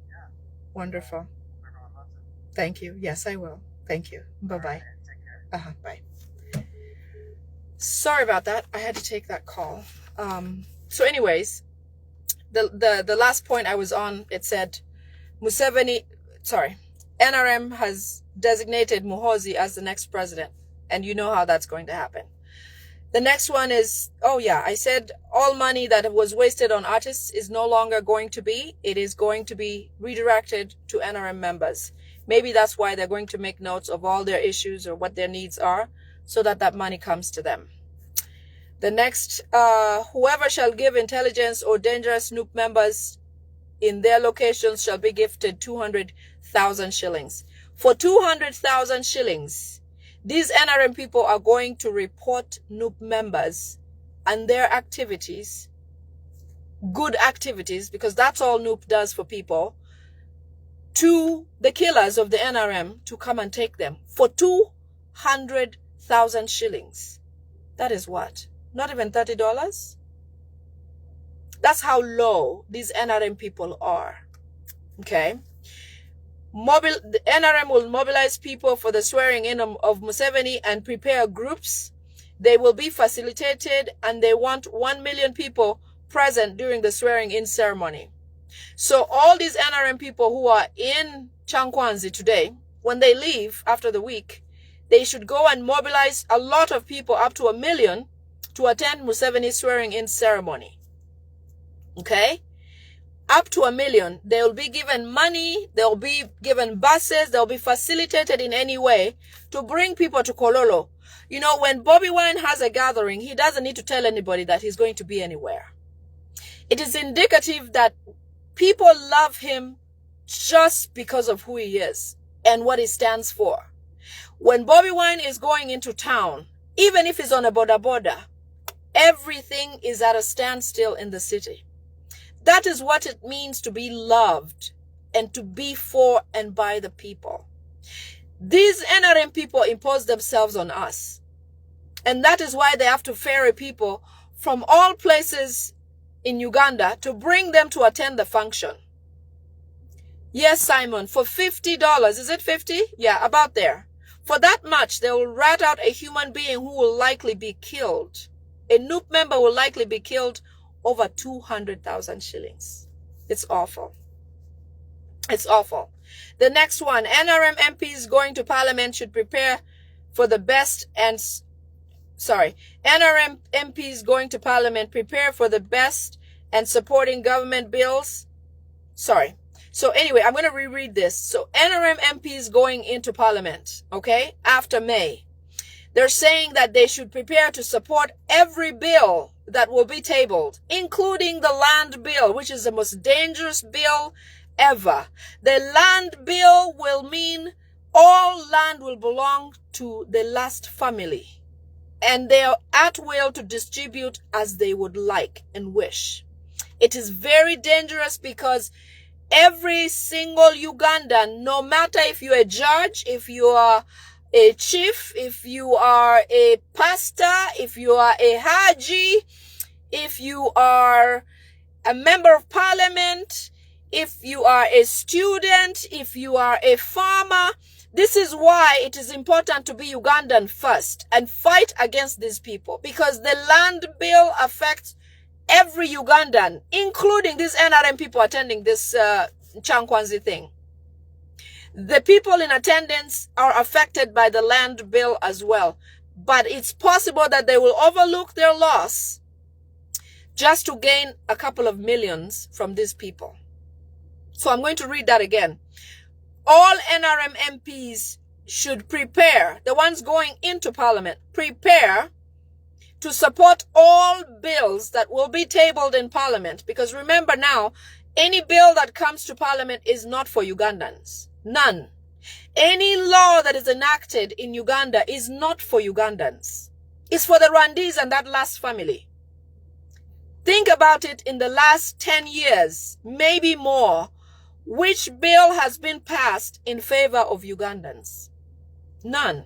yeah, Wonderful. hope everyone loves it. Thank you. Yes, I will. Thank you. Bye-bye. All right, take care. Bye. Sorry about that. I had to take that call. So anyways, the last point I was on, it said NRM has designated Muhoozi as the next president. And you know how that's going to happen. The next one is, oh yeah, I said all money that was wasted on artists is no longer going to be. It is going to be redirected to NRM members. Maybe that's why they're going to make notes of all their issues or what their needs are, so that that money comes to them. The next, whoever shall give intelligence or dangerous Snoop members in their locations shall be gifted 200,000 shillings. For 200,000 shillings, these NRM people are going to report Snoop members and their activities, good activities, because that's all Snoop does for people, to the killers of the NRM to come and take them for 200,000 shillings. That is what? Not even $30? That's how low these NRM people are. Okay? The NRM will mobilize people for the swearing in of Museveni and prepare groups. They will be facilitated, and they want 1 million people present during the swearing in ceremony. So all these NRM people who are in Changanzi today, when they leave after the week, they should go and mobilize a lot of people, up to 1 million, to attend Museveni's swearing in ceremony. Okay? Up to 1 million. They will be given money, they'll be given buses, they'll be facilitated in any way to bring people to Kololo. You know, when Bobby Wine has a gathering, he doesn't need to tell anybody that he's going to be anywhere. It is indicative that people love him just because of who he is and what he stands for. When Bobby Wine is going into town, even if he's on a border, everything is at a standstill in the city. That is what it means to be loved and to be for and by the people. These NRM people impose themselves on us. And that is why they have to ferry people from all places in Uganda to bring them to attend the function. Yes, Simon, for $50. Is it 50? Yeah, about there. For that much, they will rat out a human being who will likely be killed. A NUP member will likely be killed over 200,000 shillings. It's awful. It's awful. The next one, NRM MPs going to parliament should prepare for the best and... NRM MPs going to parliament prepare for the best and supporting government bills. So anyway, I'm going to reread this. So NRM MPs going into parliament, okay, after May. They're saying that they should prepare to support every bill that will be tabled, including the land bill, which is the most dangerous bill ever. The land bill will mean all land will belong to the last family, and they are at will to distribute as they would like and wish. It is very dangerous because every single Ugandan, no matter if you're a judge, if you are a chief, if you are a pastor, if you are a haji, if you are a member of parliament, if you are a student, if you are a farmer, this is why it is important to be Ugandan first and fight against these people, because the land bill affects every Ugandan, including these NRM people attending this Changanzi thing. The people in attendance are affected by the land bill as well. But it's possible that they will overlook their loss just to gain a couple of millions from these people. So I'm going to read that again. All NRM MPs should prepare, the ones going into parliament, prepare to support all bills that will be tabled in parliament. Because remember now, any bill that comes to parliament is not for Ugandans. None. Any law that is enacted in Uganda is not for Ugandans. It's for the Rwandese and that last family. Think about it in the last 10 years, maybe more. Which bill has been passed in favor of Ugandans? None.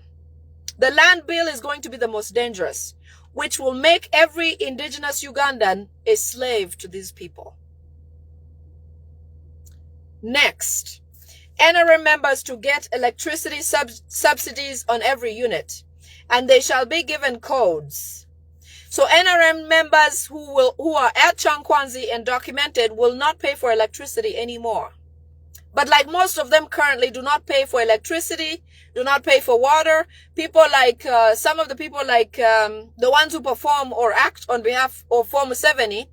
The land bill is going to be the most dangerous, which will make every indigenous Ugandan a slave to these people. Next, NRM members to get electricity subsidies on every unit, and they shall be given codes. So NRM members who are at Changanzi and documented will not pay for electricity anymore. But like most of them currently do not pay for electricity, do not pay for water. People like, some of the people like the ones who perform or act on behalf of former Museveni,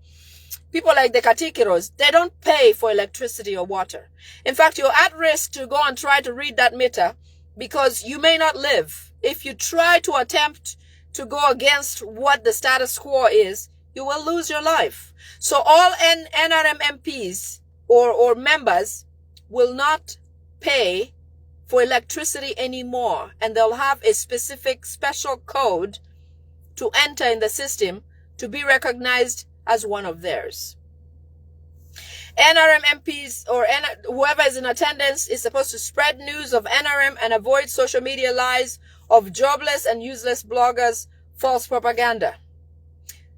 people like the Katikiros, they don't pay for electricity or water. In fact, you're at risk to go and try to read that meter because you may not live. If you try to attempt to go against what the status quo is, you will lose your life. So all NRM MPs or members will not pay for electricity anymore, and they'll have a specific special code to enter in the system to be recognized as one of theirs. NRM MPs or whoever is in attendance is supposed to spread news of NRM and avoid social media lies of jobless and useless bloggers, false propaganda.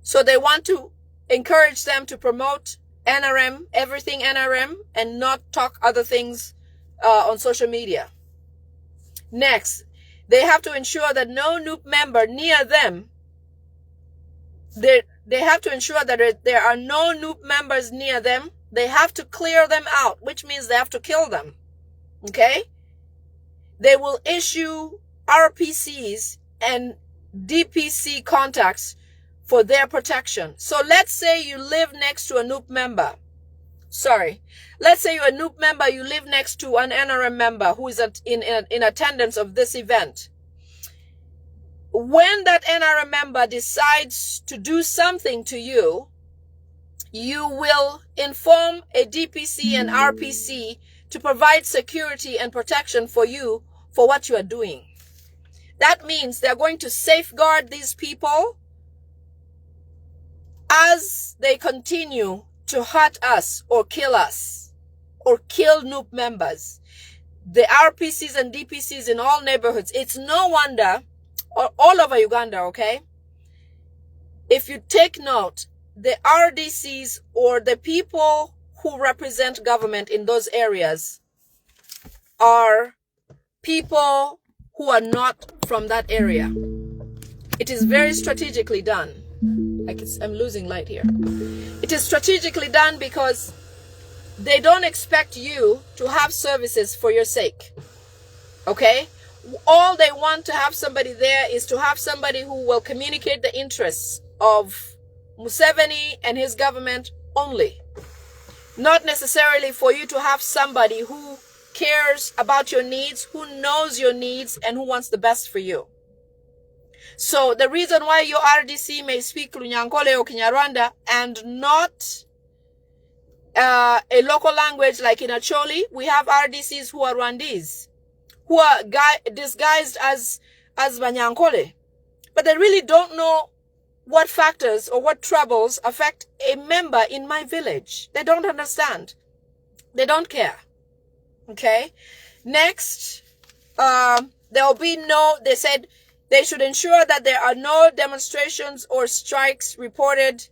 So they want to encourage them to promote NRM, everything NRM, and not talk other things on social media. Next, they have to ensure that no NUP member near them, they have to ensure that there are no NUP members near them. They have to clear them out, which means they have to kill them. Okay? They will issue RPCs and DPC contacts for their protection. So let's say you live next to a NUP member. Let's say you're a NUP member, you live next to an NRM member who is in attendance of this event. When that NRM member decides to do something to you, you will inform a DPC and RPC to provide security and protection for you for what you are doing. That means they're going to safeguard these people as they continue to hurt us or kill NUP members. The RPCs and DPCs in all neighborhoods. It's no wonder, all over Uganda, okay? If you take note, the RDCs or the people who represent government in those areas are people who are not from that area. It is very strategically done. I'm losing light here. It is strategically done because they don't expect you to have services for your sake. Okay? All they want to have somebody there is to have somebody who will communicate the interests of Museveni and his government only. Not necessarily for you to have somebody who cares about your needs, who knows your needs, and who wants the best for you. So the reason why your RDC may speak Lunyankole or Kinyarwanda and not a local language like in Acholi, we have RDCs who are Rwandese, who are disguised as Banyankole. But they really don't know what factors or what troubles affect a member in my village. They don't understand. They don't care. Okay? Next, there will be they said they should ensure that there are no demonstrations or strikes reported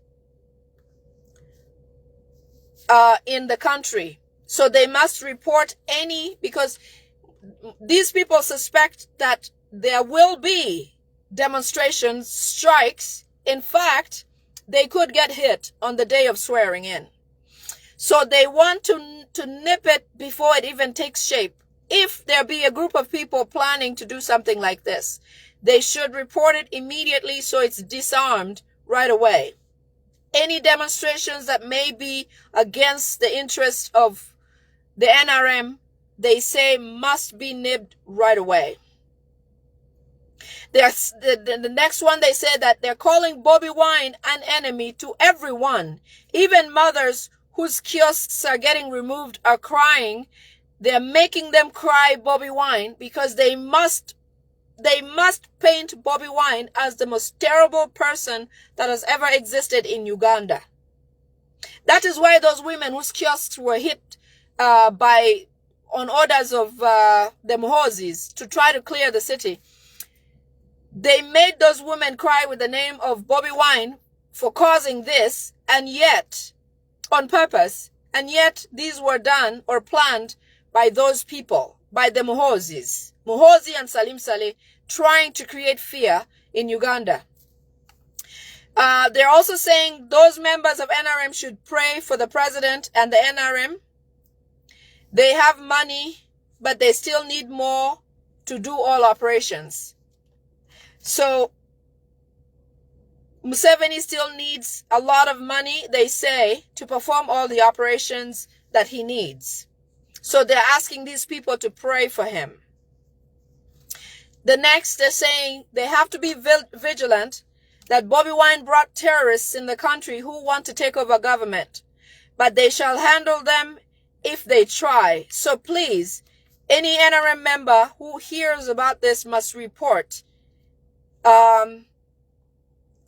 in the country. So they must report any, because these people suspect that there will be demonstrations, strikes. In fact, they could get hit on the day of swearing in. So they want to nip it before it even takes shape. If there be a group of people planning to do something like this, they should report it immediately so it's disarmed right away. Any demonstrations that may be against the interests of the NRM, they say must be nipped right away. The next one, they said that they're calling Bobby Wine an enemy to everyone. Even mothers whose kiosks are getting removed are crying. They're making them cry Bobby Wine because they must paint Bobby Wine as the most terrible person that has ever existed in Uganda. That is why those women whose kiosks were hit on orders of the Muhozis to try to clear the city, they made those women cry with the name of Bobby Wine for causing this, and yet, on purpose, and yet these were done or planned by those people, by the Muhozis. Muhozi and Salim Saleh trying to create fear in Uganda. They're also saying those members of NRM should pray for the president and the NRM. They have money, but they still need more to do all operations. So Museveni still needs a lot of money, they say, to perform all the operations that he needs. So they're asking these people to pray for him. The next, they're saying they have to be vigilant that Bobby Wine brought terrorists in the country who want to take over government, but they shall handle them if they try. So please, any NRM member who hears about this must report.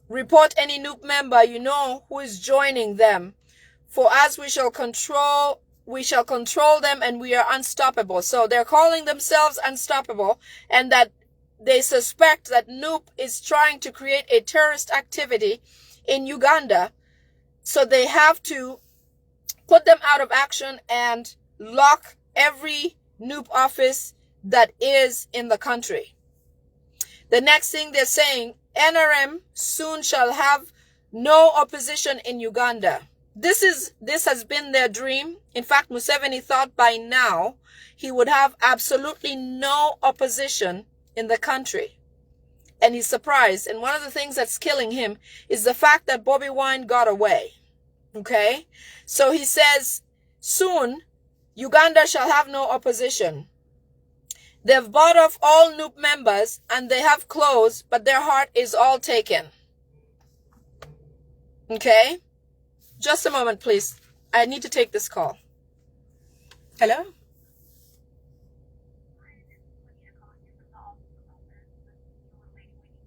Report any Nupe member you know who is joining them. For as we shall control them, and we are unstoppable. So they're calling themselves unstoppable, and that they suspect that Nupe is trying to create a terrorist activity in Uganda. So they have to put them out of action and lock every Nupe office that is in the country. The next thing they're saying, NRM soon shall have no opposition in Uganda. This has been their dream. In fact, Museveni thought by now he would have absolutely no opposition in the country. And he's surprised. And one of the things that's killing him is the fact that Bobby Wine got away. Okay? So he says, soon, Uganda shall have no opposition. They've bought off all Nupe members and they have clothes, but their heart is all taken. Okay? Just a moment, please. I need to take this call. Hello?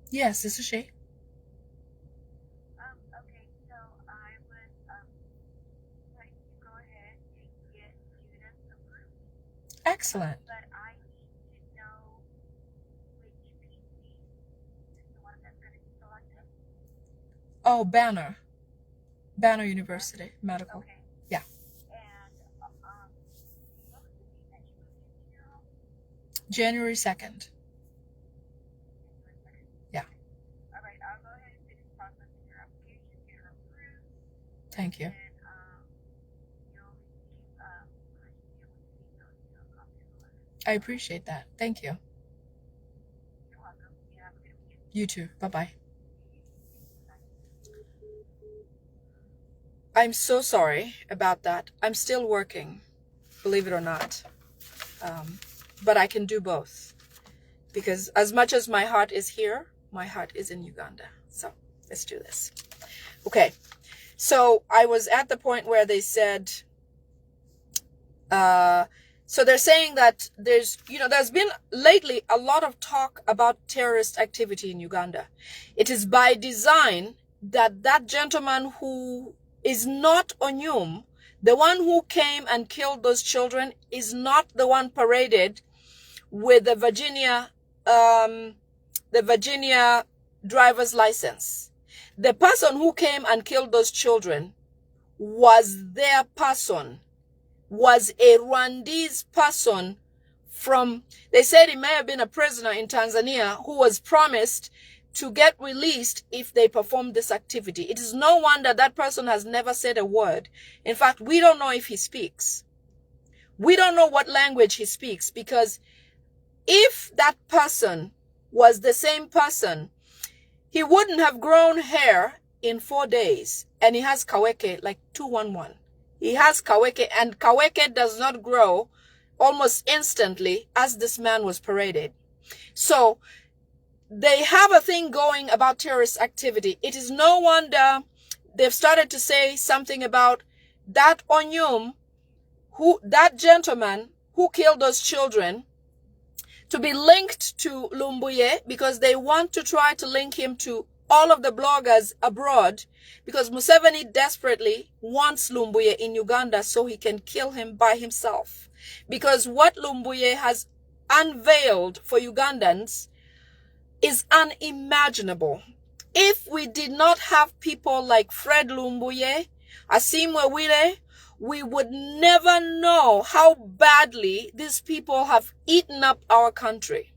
Yes, this is she. Okay, so I would like to go ahead and get Judas approved. Excellent. But I need to know which PC is the one that's going to be selected. Oh, Banner University Medical. Okay. Yeah. And what was the date that you moved into your home? January 2nd. Yeah. All right, I'll go ahead and finish processing your application, get her approved. Thank you. And you'll receive a copy of the letter. I appreciate that. Thank you. You're welcome. You have a good weekend. You too. Bye-bye. I'm so sorry about that. I'm still working, believe it or not. But I can do both. Because as much as my heart is here, my heart is in Uganda. So let's do this. Okay. So I was at the point where they said, so they're saying that there's been lately a lot of talk about terrorist activity in Uganda. It is by design that gentleman who is not Onyum, the one who came and killed those children, is not the one paraded with the Virginia driver's license. The person who came and killed those children was their person, was a Rwandese person from, they said he may have been a prisoner in Tanzania who was promised to get released if they perform this activity. It is no wonder that person has never said a word. In fact, we don't know if he speaks. We don't know what language he speaks, because if that person was the same person, he wouldn't have grown hair in 4 days. And he has kaweke, like 211. He has kaweke, and kaweke does not grow almost instantly as this man was paraded. So they have a thing going about terrorist activity. It is no wonder they've started to say something about that Onyum, that gentleman who killed those children, to be linked to Lumbuye, because they want to try to link him to all of the bloggers abroad because Museveni desperately wants Lumbuye in Uganda so he can kill him by himself. Because what Lumbuye has unveiled for Ugandans is unimaginable. If we did not have people like Fred Lumbuye, Asimwe Wile, we would never know how badly these people have eaten up our country.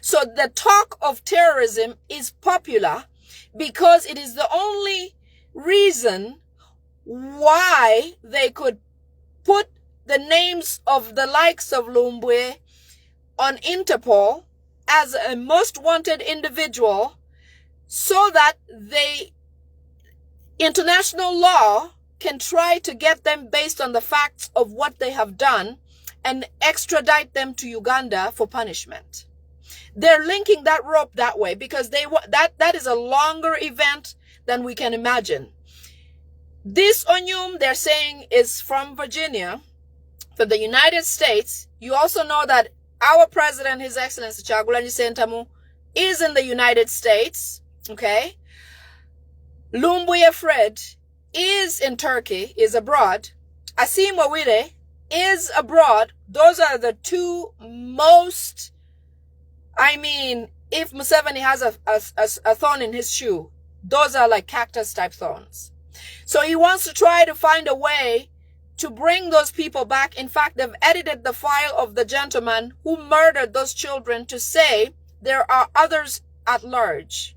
So the talk of terrorism is popular because it is the only reason why they could put the names of the likes of Lumbuye on Interpol as a most wanted individual so that international law can try to get them based on the facts of what they have done and extradite them to Uganda for punishment. They're linking that rope that way because that is a longer event than we can imagine. This Onyum, they're saying, is from Virginia, from the United States. You also know that our president, His Excellency Kyagulanyi Ssentamu, is in the United States, okay? Lumbuye Fred is in Turkey, is abroad. Asim Wawire is abroad. Those are the two most, I mean, if Museveni has a thorn in his shoe, those are like cactus type thorns. So he wants to try to find a way to bring those people back. In fact, they've edited the file of the gentleman who murdered those children to say there are others at large.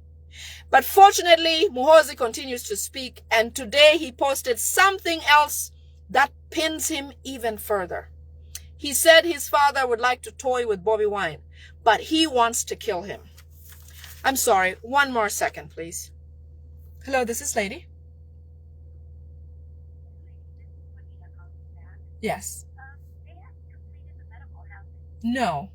But fortunately, Muhoozi continues to speak, and today he posted something else that pins him even further. He said his father would like to toy with Bobby Wine, but he wants to kill him. I'm sorry, one more second, please. Hello, this is Lady. Yes. They have completed the medical housing. No.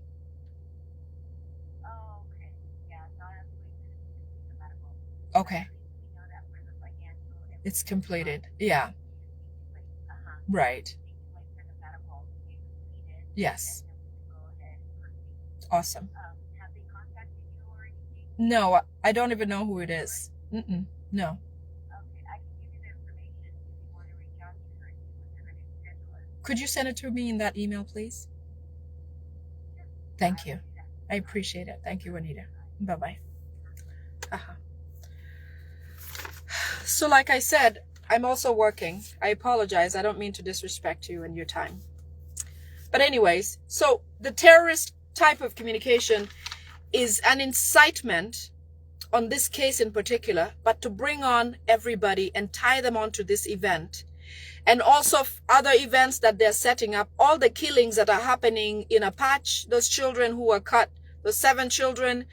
Oh, okay. Yeah, not everybody didn't complete the medical. Okay. We know that for the financial. It's completed. Yeah. Uh-huh. Right. We can wait for the medical to be completed. Yes. And then we can go ahead and proceed. Awesome. Have they contacted you or anything? No, I don't even know who it is. No. Okay, I can give you the information if you want to reach out to her and see what they're going to schedule it. Could you send it to me in that email, please? Sure. Thank you. I'll do that. I appreciate it. Thank you, Anita. Bye-bye. So like I said, I'm also working. I apologize. I don't mean to disrespect you and your time. But anyways, so the terrorist type of communication is an incitement on this case in particular, but to bring on everybody and tie them onto this event. And also other events that they're setting up, all the killings that are happening in Apache, those children who were cut, those 7 children,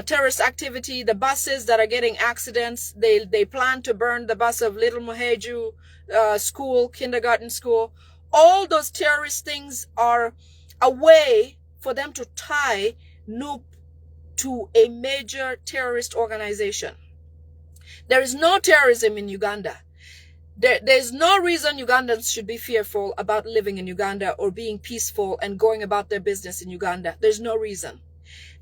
terrorist activity, the buses that are getting accidents. They plan to burn the bus of Little Muheju school, kindergarten school. All those terrorist things are a way for them to tie NUP to a major terrorist organization. There is no terrorism in Uganda. There's no reason Ugandans should be fearful about living in Uganda or being peaceful and going about their business in Uganda. There's no reason.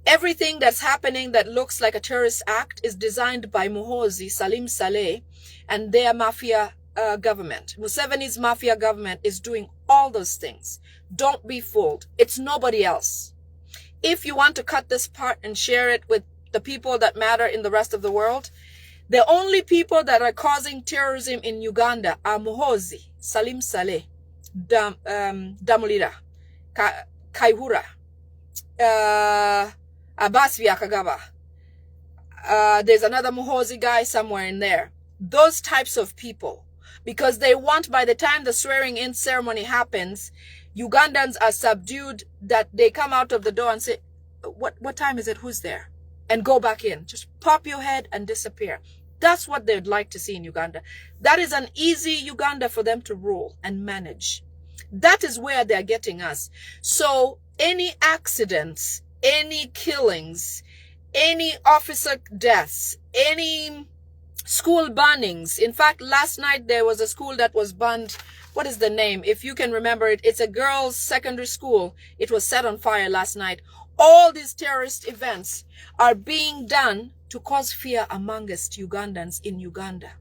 Everything that's happening that looks like a terrorist act is designed by Muhoozi, Salim Saleh, and their mafia government. Museveni's mafia government is doing all those things. Don't be fooled. It's nobody else. If you want to cut this part and share it with the people that matter in the rest of the world, the only people that are causing terrorism in Uganda are Muhoozi, Salim Saleh, Damulira, Kaihura, Abbas Vyakagaba. There's another Muhoozi guy somewhere in there. Those types of people. Because they want, by the time the swearing in ceremony happens, Ugandans are subdued, that they come out of the door and say, what time is it? Who's there? And go back in. Just pop your head and disappear. That's what they'd like to see in Uganda. That is an easy Uganda for them to rule and manage. That is where they're getting us. So any accidents, any killings, any officer deaths, any school burnings. In fact, last night there was a school that was burned. What is the name? If you can remember it, it's a girls' secondary school. It was set on fire last night. all these terrorist events are being done to cause fear amongst Ugandans in Uganda.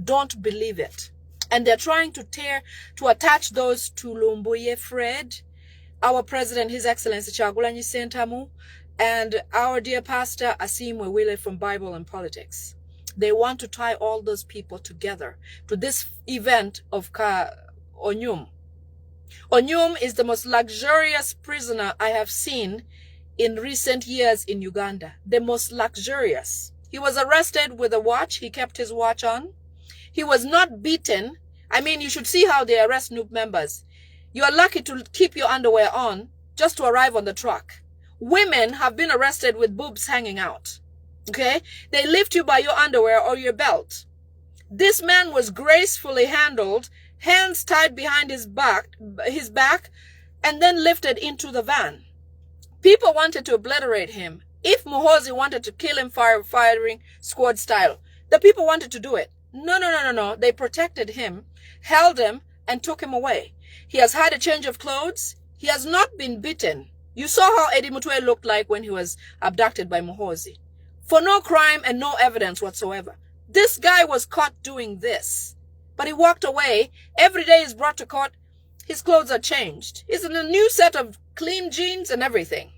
Don't believe it. And they're trying to attach those to Lumbuye Fred, our president, His Excellency Kyagulanyi Ssentamu, and our dear pastor Asimwe Wile from Bible and Politics. They want to tie all those people together to this event of Onyum. Onyum is the most luxurious prisoner I have seen in recent years in Uganda. The most luxurious. He was arrested with a watch. He kept his watch on. He was not beaten. I mean, you should see how they arrest new members. You are lucky to keep your underwear on just to arrive on the truck. Women have been arrested with boobs hanging out. Okay? They lift you by your underwear or your belt. This man was gracefully handled, hands tied behind his back, and then lifted into the van. People wanted to obliterate him. If Muhoozi wanted to kill him firing squad style, the people wanted to do it. No. They protected him, held him, and took him away. He has had a change of clothes. He has not been beaten. You saw how Eddie Mutwe looked like when he was abducted by Muhoozi. For no crime and no evidence whatsoever. This guy was caught doing this. But he walked away. Every day he's brought to court. His clothes are changed. He's in a new set of clean jeans and everything.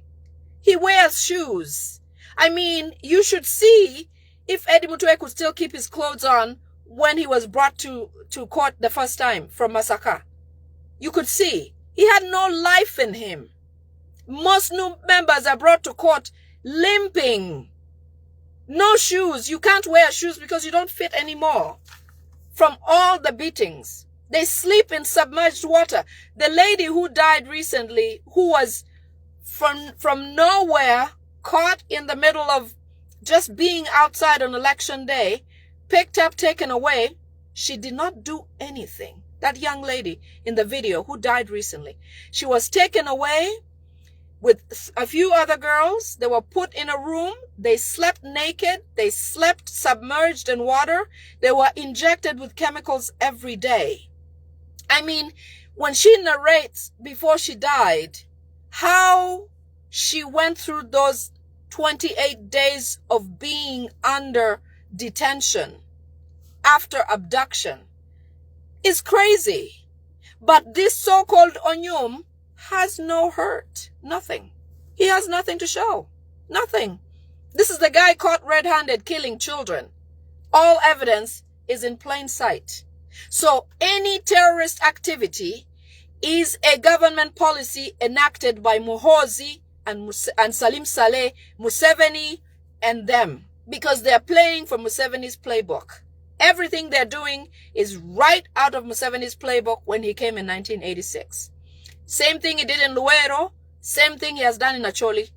He wears shoes. I mean, you should see if Eddie Mutwe could still keep his clothes on when he was brought to court the first time from Masaka. You could see. He had no life in him. Most new members are brought to court limping. No shoes. You can't wear shoes because you don't fit anymore. From all the beatings. They sleep in submerged water. The lady who died recently, who was from nowhere, caught in the middle of just being outside on election day, picked up, taken away. She did not do anything. That young lady in the video who died recently, she was taken away with a few other girls. They were put in a room. They slept naked. They slept submerged in water. They were injected with chemicals every day. I mean, when she narrates before she died, how she went through those 28 days of being under detention after abduction is crazy. But this so-called Onyum has no hurt. Nothing. He has nothing to show. Nothing. This is the guy caught red-handed killing children. All evidence is in plain sight. So any terrorist activity is a government policy enacted by Muhoozi and Salim Saleh, Museveni, and them, because they're playing for Museveni's playbook. Everything they're doing is right out of Museveni's playbook when he came in 1986. Same thing he did in Luero, same thing he has done in Acholi.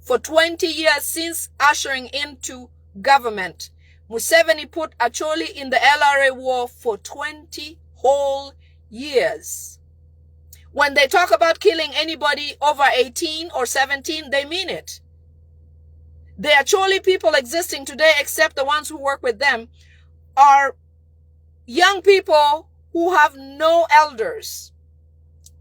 For 20 years since ushering into government, Museveni put Acholi in the LRA war for 20 whole years. When they talk about killing anybody over 18 or 17, they mean it. The Acholi people existing today, except the ones who work with them, are young people who have no elders.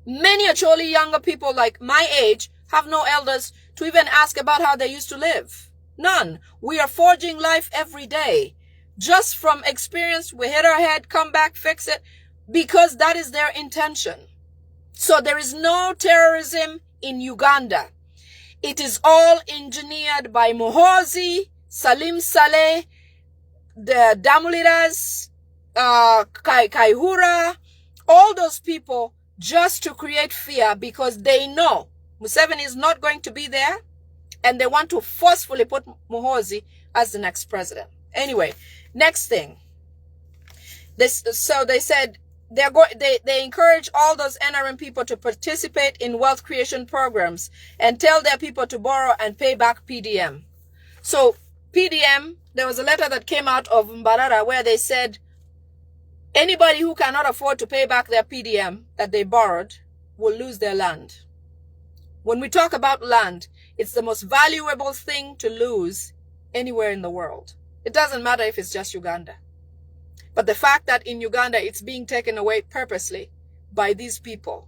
Many Acholi younger people like my age have no elders to even ask about how they used to live. None. We are forging life every day. Just from experience, we hit our head, come back, fix it, because that is their intention. So there is no terrorism in Uganda. It is all engineered by Muhoozi, Salim Saleh, the Damuliras, Kaihura, all those people, just to create fear, because they know Museveni is not going to be there, and they want to forcefully put Muhoozi as the next president. Anyway, next thing. So they said they encourage all those NRM people to participate in wealth creation programs and tell their people to borrow and pay back PDM. So PDM, there was a letter that came out of Mbarara where they said anybody who cannot afford to pay back their PDM that they borrowed will lose their land. When we talk about land, it's the most valuable thing to lose anywhere in the world. It doesn't matter if it's just Uganda. But the fact that in Uganda it's being taken away purposely by these people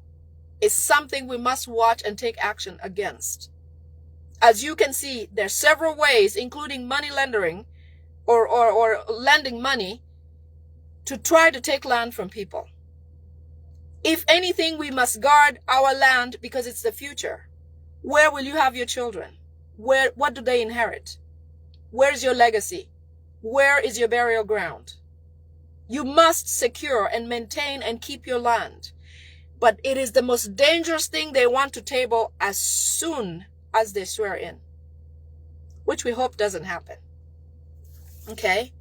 is something we must watch and take action against. As you can see, there's several ways, including money lending or lending money to try to take land from people. If anything, we must guard our land because it's the future. Where will you have your children? What do they inherit? Where's your legacy? Where is your burial ground? You must secure and maintain and keep your land. But it is the most dangerous thing they want to table as soon as they swear in, which we hope doesn't happen. Okay.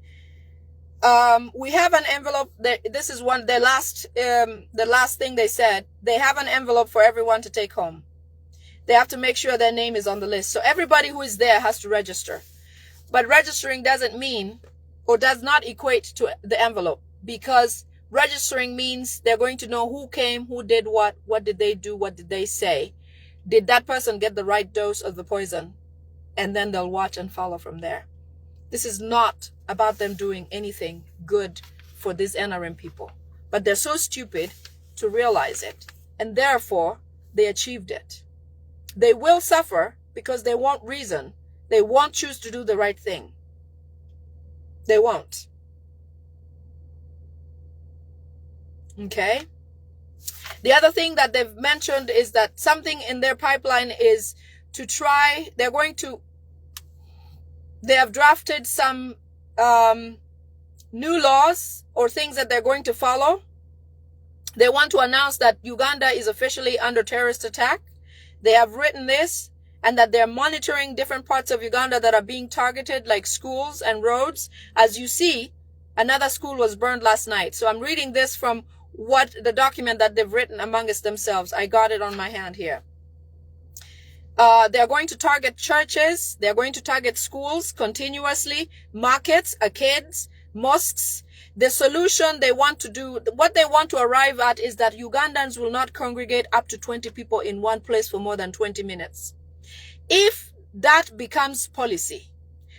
We have an envelope. This is the last thing they said. They have an envelope for everyone to take home. They have to make sure their name is on the list. So everybody who is there has to register. But registering doesn't mean or does not equate to the envelope, because registering means they're going to know who came, who did what did they do, what did they say. Did that person get the right dose of the poison? And then they'll watch and follow from there. This is not about them doing anything good for these NRM people. But they're so stupid to realize it. And therefore, they achieved it. They will suffer because they won't reason. They won't choose to do the right thing. They won't. Okay? The other thing that they've mentioned is that something in their pipeline is to try, they have drafted some new laws or things that they're going to follow. They want to announce that Uganda is officially under terrorist attack. They have written this, and that they're monitoring different parts of Uganda that are being targeted, like schools and roads. As you see, another school was burned last night. So I'm reading this from what the document that they've written amongst themselves. I got it on my hand here. They're going to target churches. They're going to target schools continuously, markets, arcades, mosques. The solution they want to do, what they want to arrive at, is that Ugandans will not congregate up to 20 people in one place for more than 20 minutes. If that becomes policy,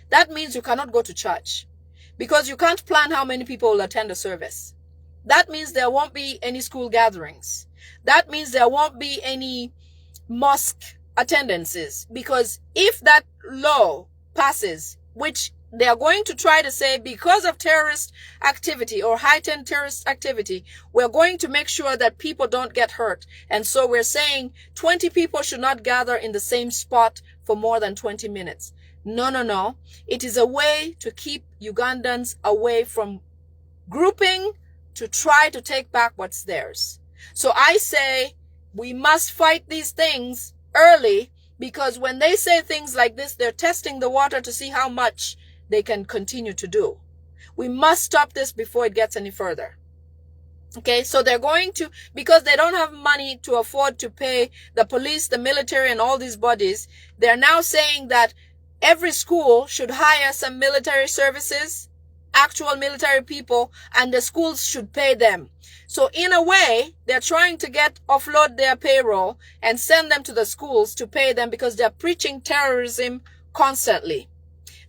that means you cannot go to church, because you can't plan how many people will attend a service. That means there won't be any school gatherings. That means there won't be any mosque attendances, because if that law passes, which they are going to try to say, because of terrorist activity or heightened terrorist activity, we're going to make sure that people don't get hurt. And so we're saying 20 people should not gather in the same spot for more than 20 minutes. No. It is a way to keep Ugandans away from grouping to try to take back what's theirs. So I say we must fight these things early, because when they say things like this, they're testing the water to see how much they can continue to do. We must stop this before it gets any further. Okay, so they're going to, because they don't have money to afford to pay the police, the military, and all these bodies, they're now saying that every school should hire some military services, actual military people, and the schools should pay them. So in a way, they're trying to offload their payroll and send them to the schools to pay them, because they're preaching terrorism constantly.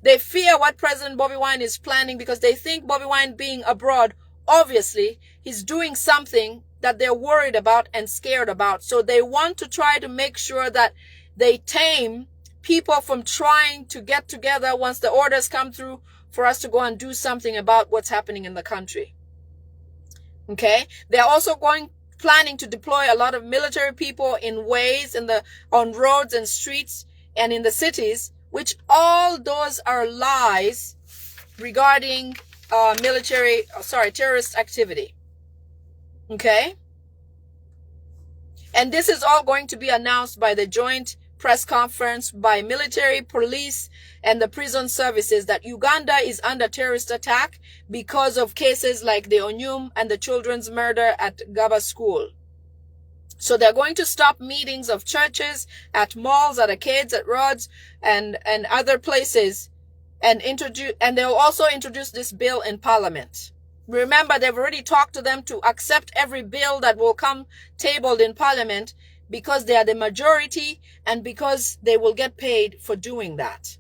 They fear what President Bobi Wine is planning, because they think Bobi Wine being abroad, obviously, he's doing something that they're worried about and scared about. So they want to try to make sure that they tame people from trying to get together once the orders come through for us to go and do something about what's happening in the country. Okay? They're also planning to deploy a lot of military people in ways on roads and streets and in the cities, which all those are lies regarding terrorist activity. Okay? And this is all going to be announced by the joint press conference by military, police, and the prison services, that Uganda is under terrorist attack because of cases like the Onyum and the children's murder at Gaba School. So they're going to stop meetings of churches, at malls, at arcades, at roads, and other places, and they'll also introduce this bill in Parliament. Remember, they've already talked to them to accept every bill that will come tabled in Parliament, because they are the majority and because they will get paid for doing that.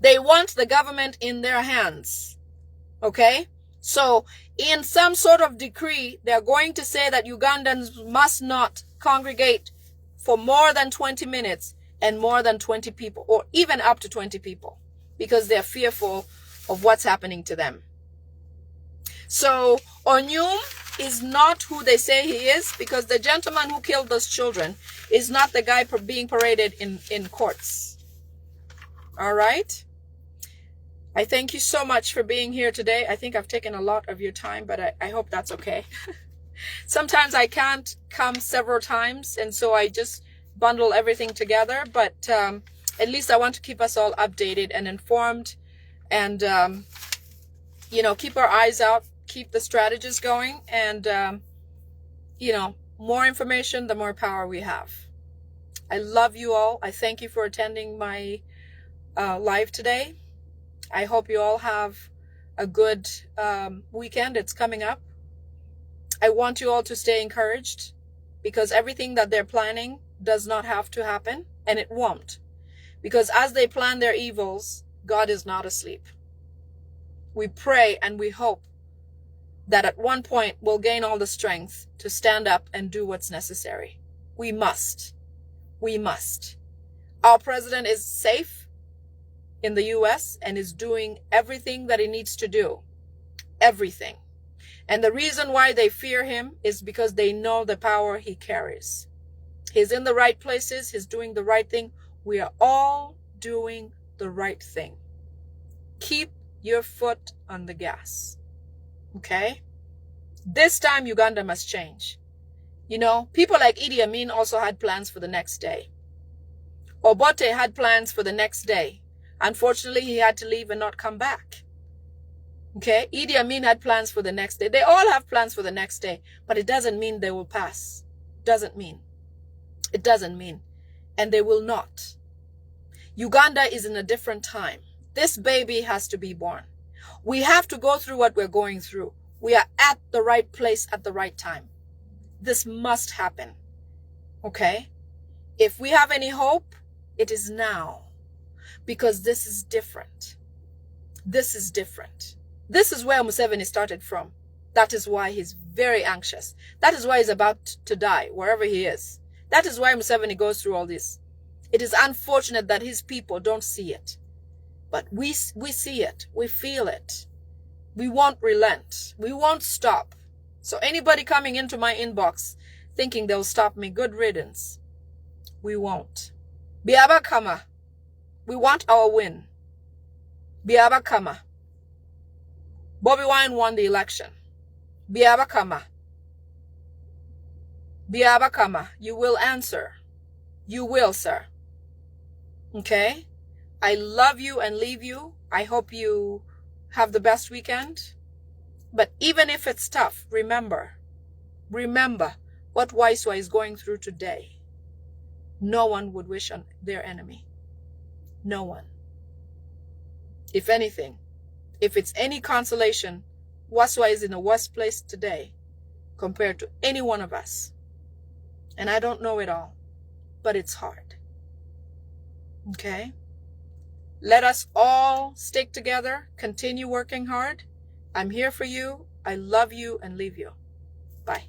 They want the government in their hands. Okay? So in some sort of decree, they're going to say that Ugandans must not congregate for more than 20 minutes and more than 20 people, or even up to 20 people, because they're fearful of what's happening to them. So Onyum is not who they say he is, because the gentleman who killed those children is not the guy being paraded in courts. All right? I thank you so much for being here today. I think I've taken a lot of your time, but I hope that's okay. Sometimes I can't come several times, and so I just bundle everything together, but at least I want to keep us all updated and informed, and you know, keep our eyes out, keep the strategies going, and you know, more information, the more power we have. I love you all. I thank you for attending my live today. I hope you all have a good weekend. It's coming up. I want you all to stay encouraged, because everything that they're planning does not have to happen, and it won't. Because as they plan their evils, God is not asleep. We pray and we hope that at one point we'll gain all the strength to stand up and do what's necessary. We must. We must. Our president is safe in the US and is doing everything that he needs to do. Everything. And the reason why they fear him is because they know the power he carries. He's in the right places. He's doing the right thing. We are all doing the right thing. Keep your foot on the gas. Okay? This time, Uganda must change. You know, people like Idi Amin also had plans for the next day. Obote had plans for the next day. Unfortunately, he had to leave and not come back. Okay? Idi Amin had plans for the next day. They all have plans for the next day, but it doesn't mean they will pass. Doesn't mean. It doesn't mean. And they will not. Uganda is in a different time. This baby has to be born. We have to go through what we're going through. We are at the right place at the right time. This must happen. Okay? If we have any hope, it is now. Because this is different. This is different. This is where Museveni started from. That is why he's very anxious. That is why he's about to die, wherever he is. That is why Museveni goes through all this. It is unfortunate that his people don't see it. But we see it. We feel it. We won't relent. We won't stop. So anybody coming into my inbox thinking they'll stop me, good riddance. We won't. Biaba Kama. We want our win. Biaba Kama. Bobby Wine won the election. Biaba Kama. Biaba Kama. You will answer. You will, sir. Okay? I love you and leave you. I hope you have the best weekend. But even if it's tough, remember what Waiswa is going through today. No one would wish on their enemy. No one. If anything, if it's any consolation, Waswa is in a worse place today compared to any one of us. And I don't know it all, but it's hard. Okay? Let us all stick together, continue working hard. I'm here for you. I love you and leave you. Bye.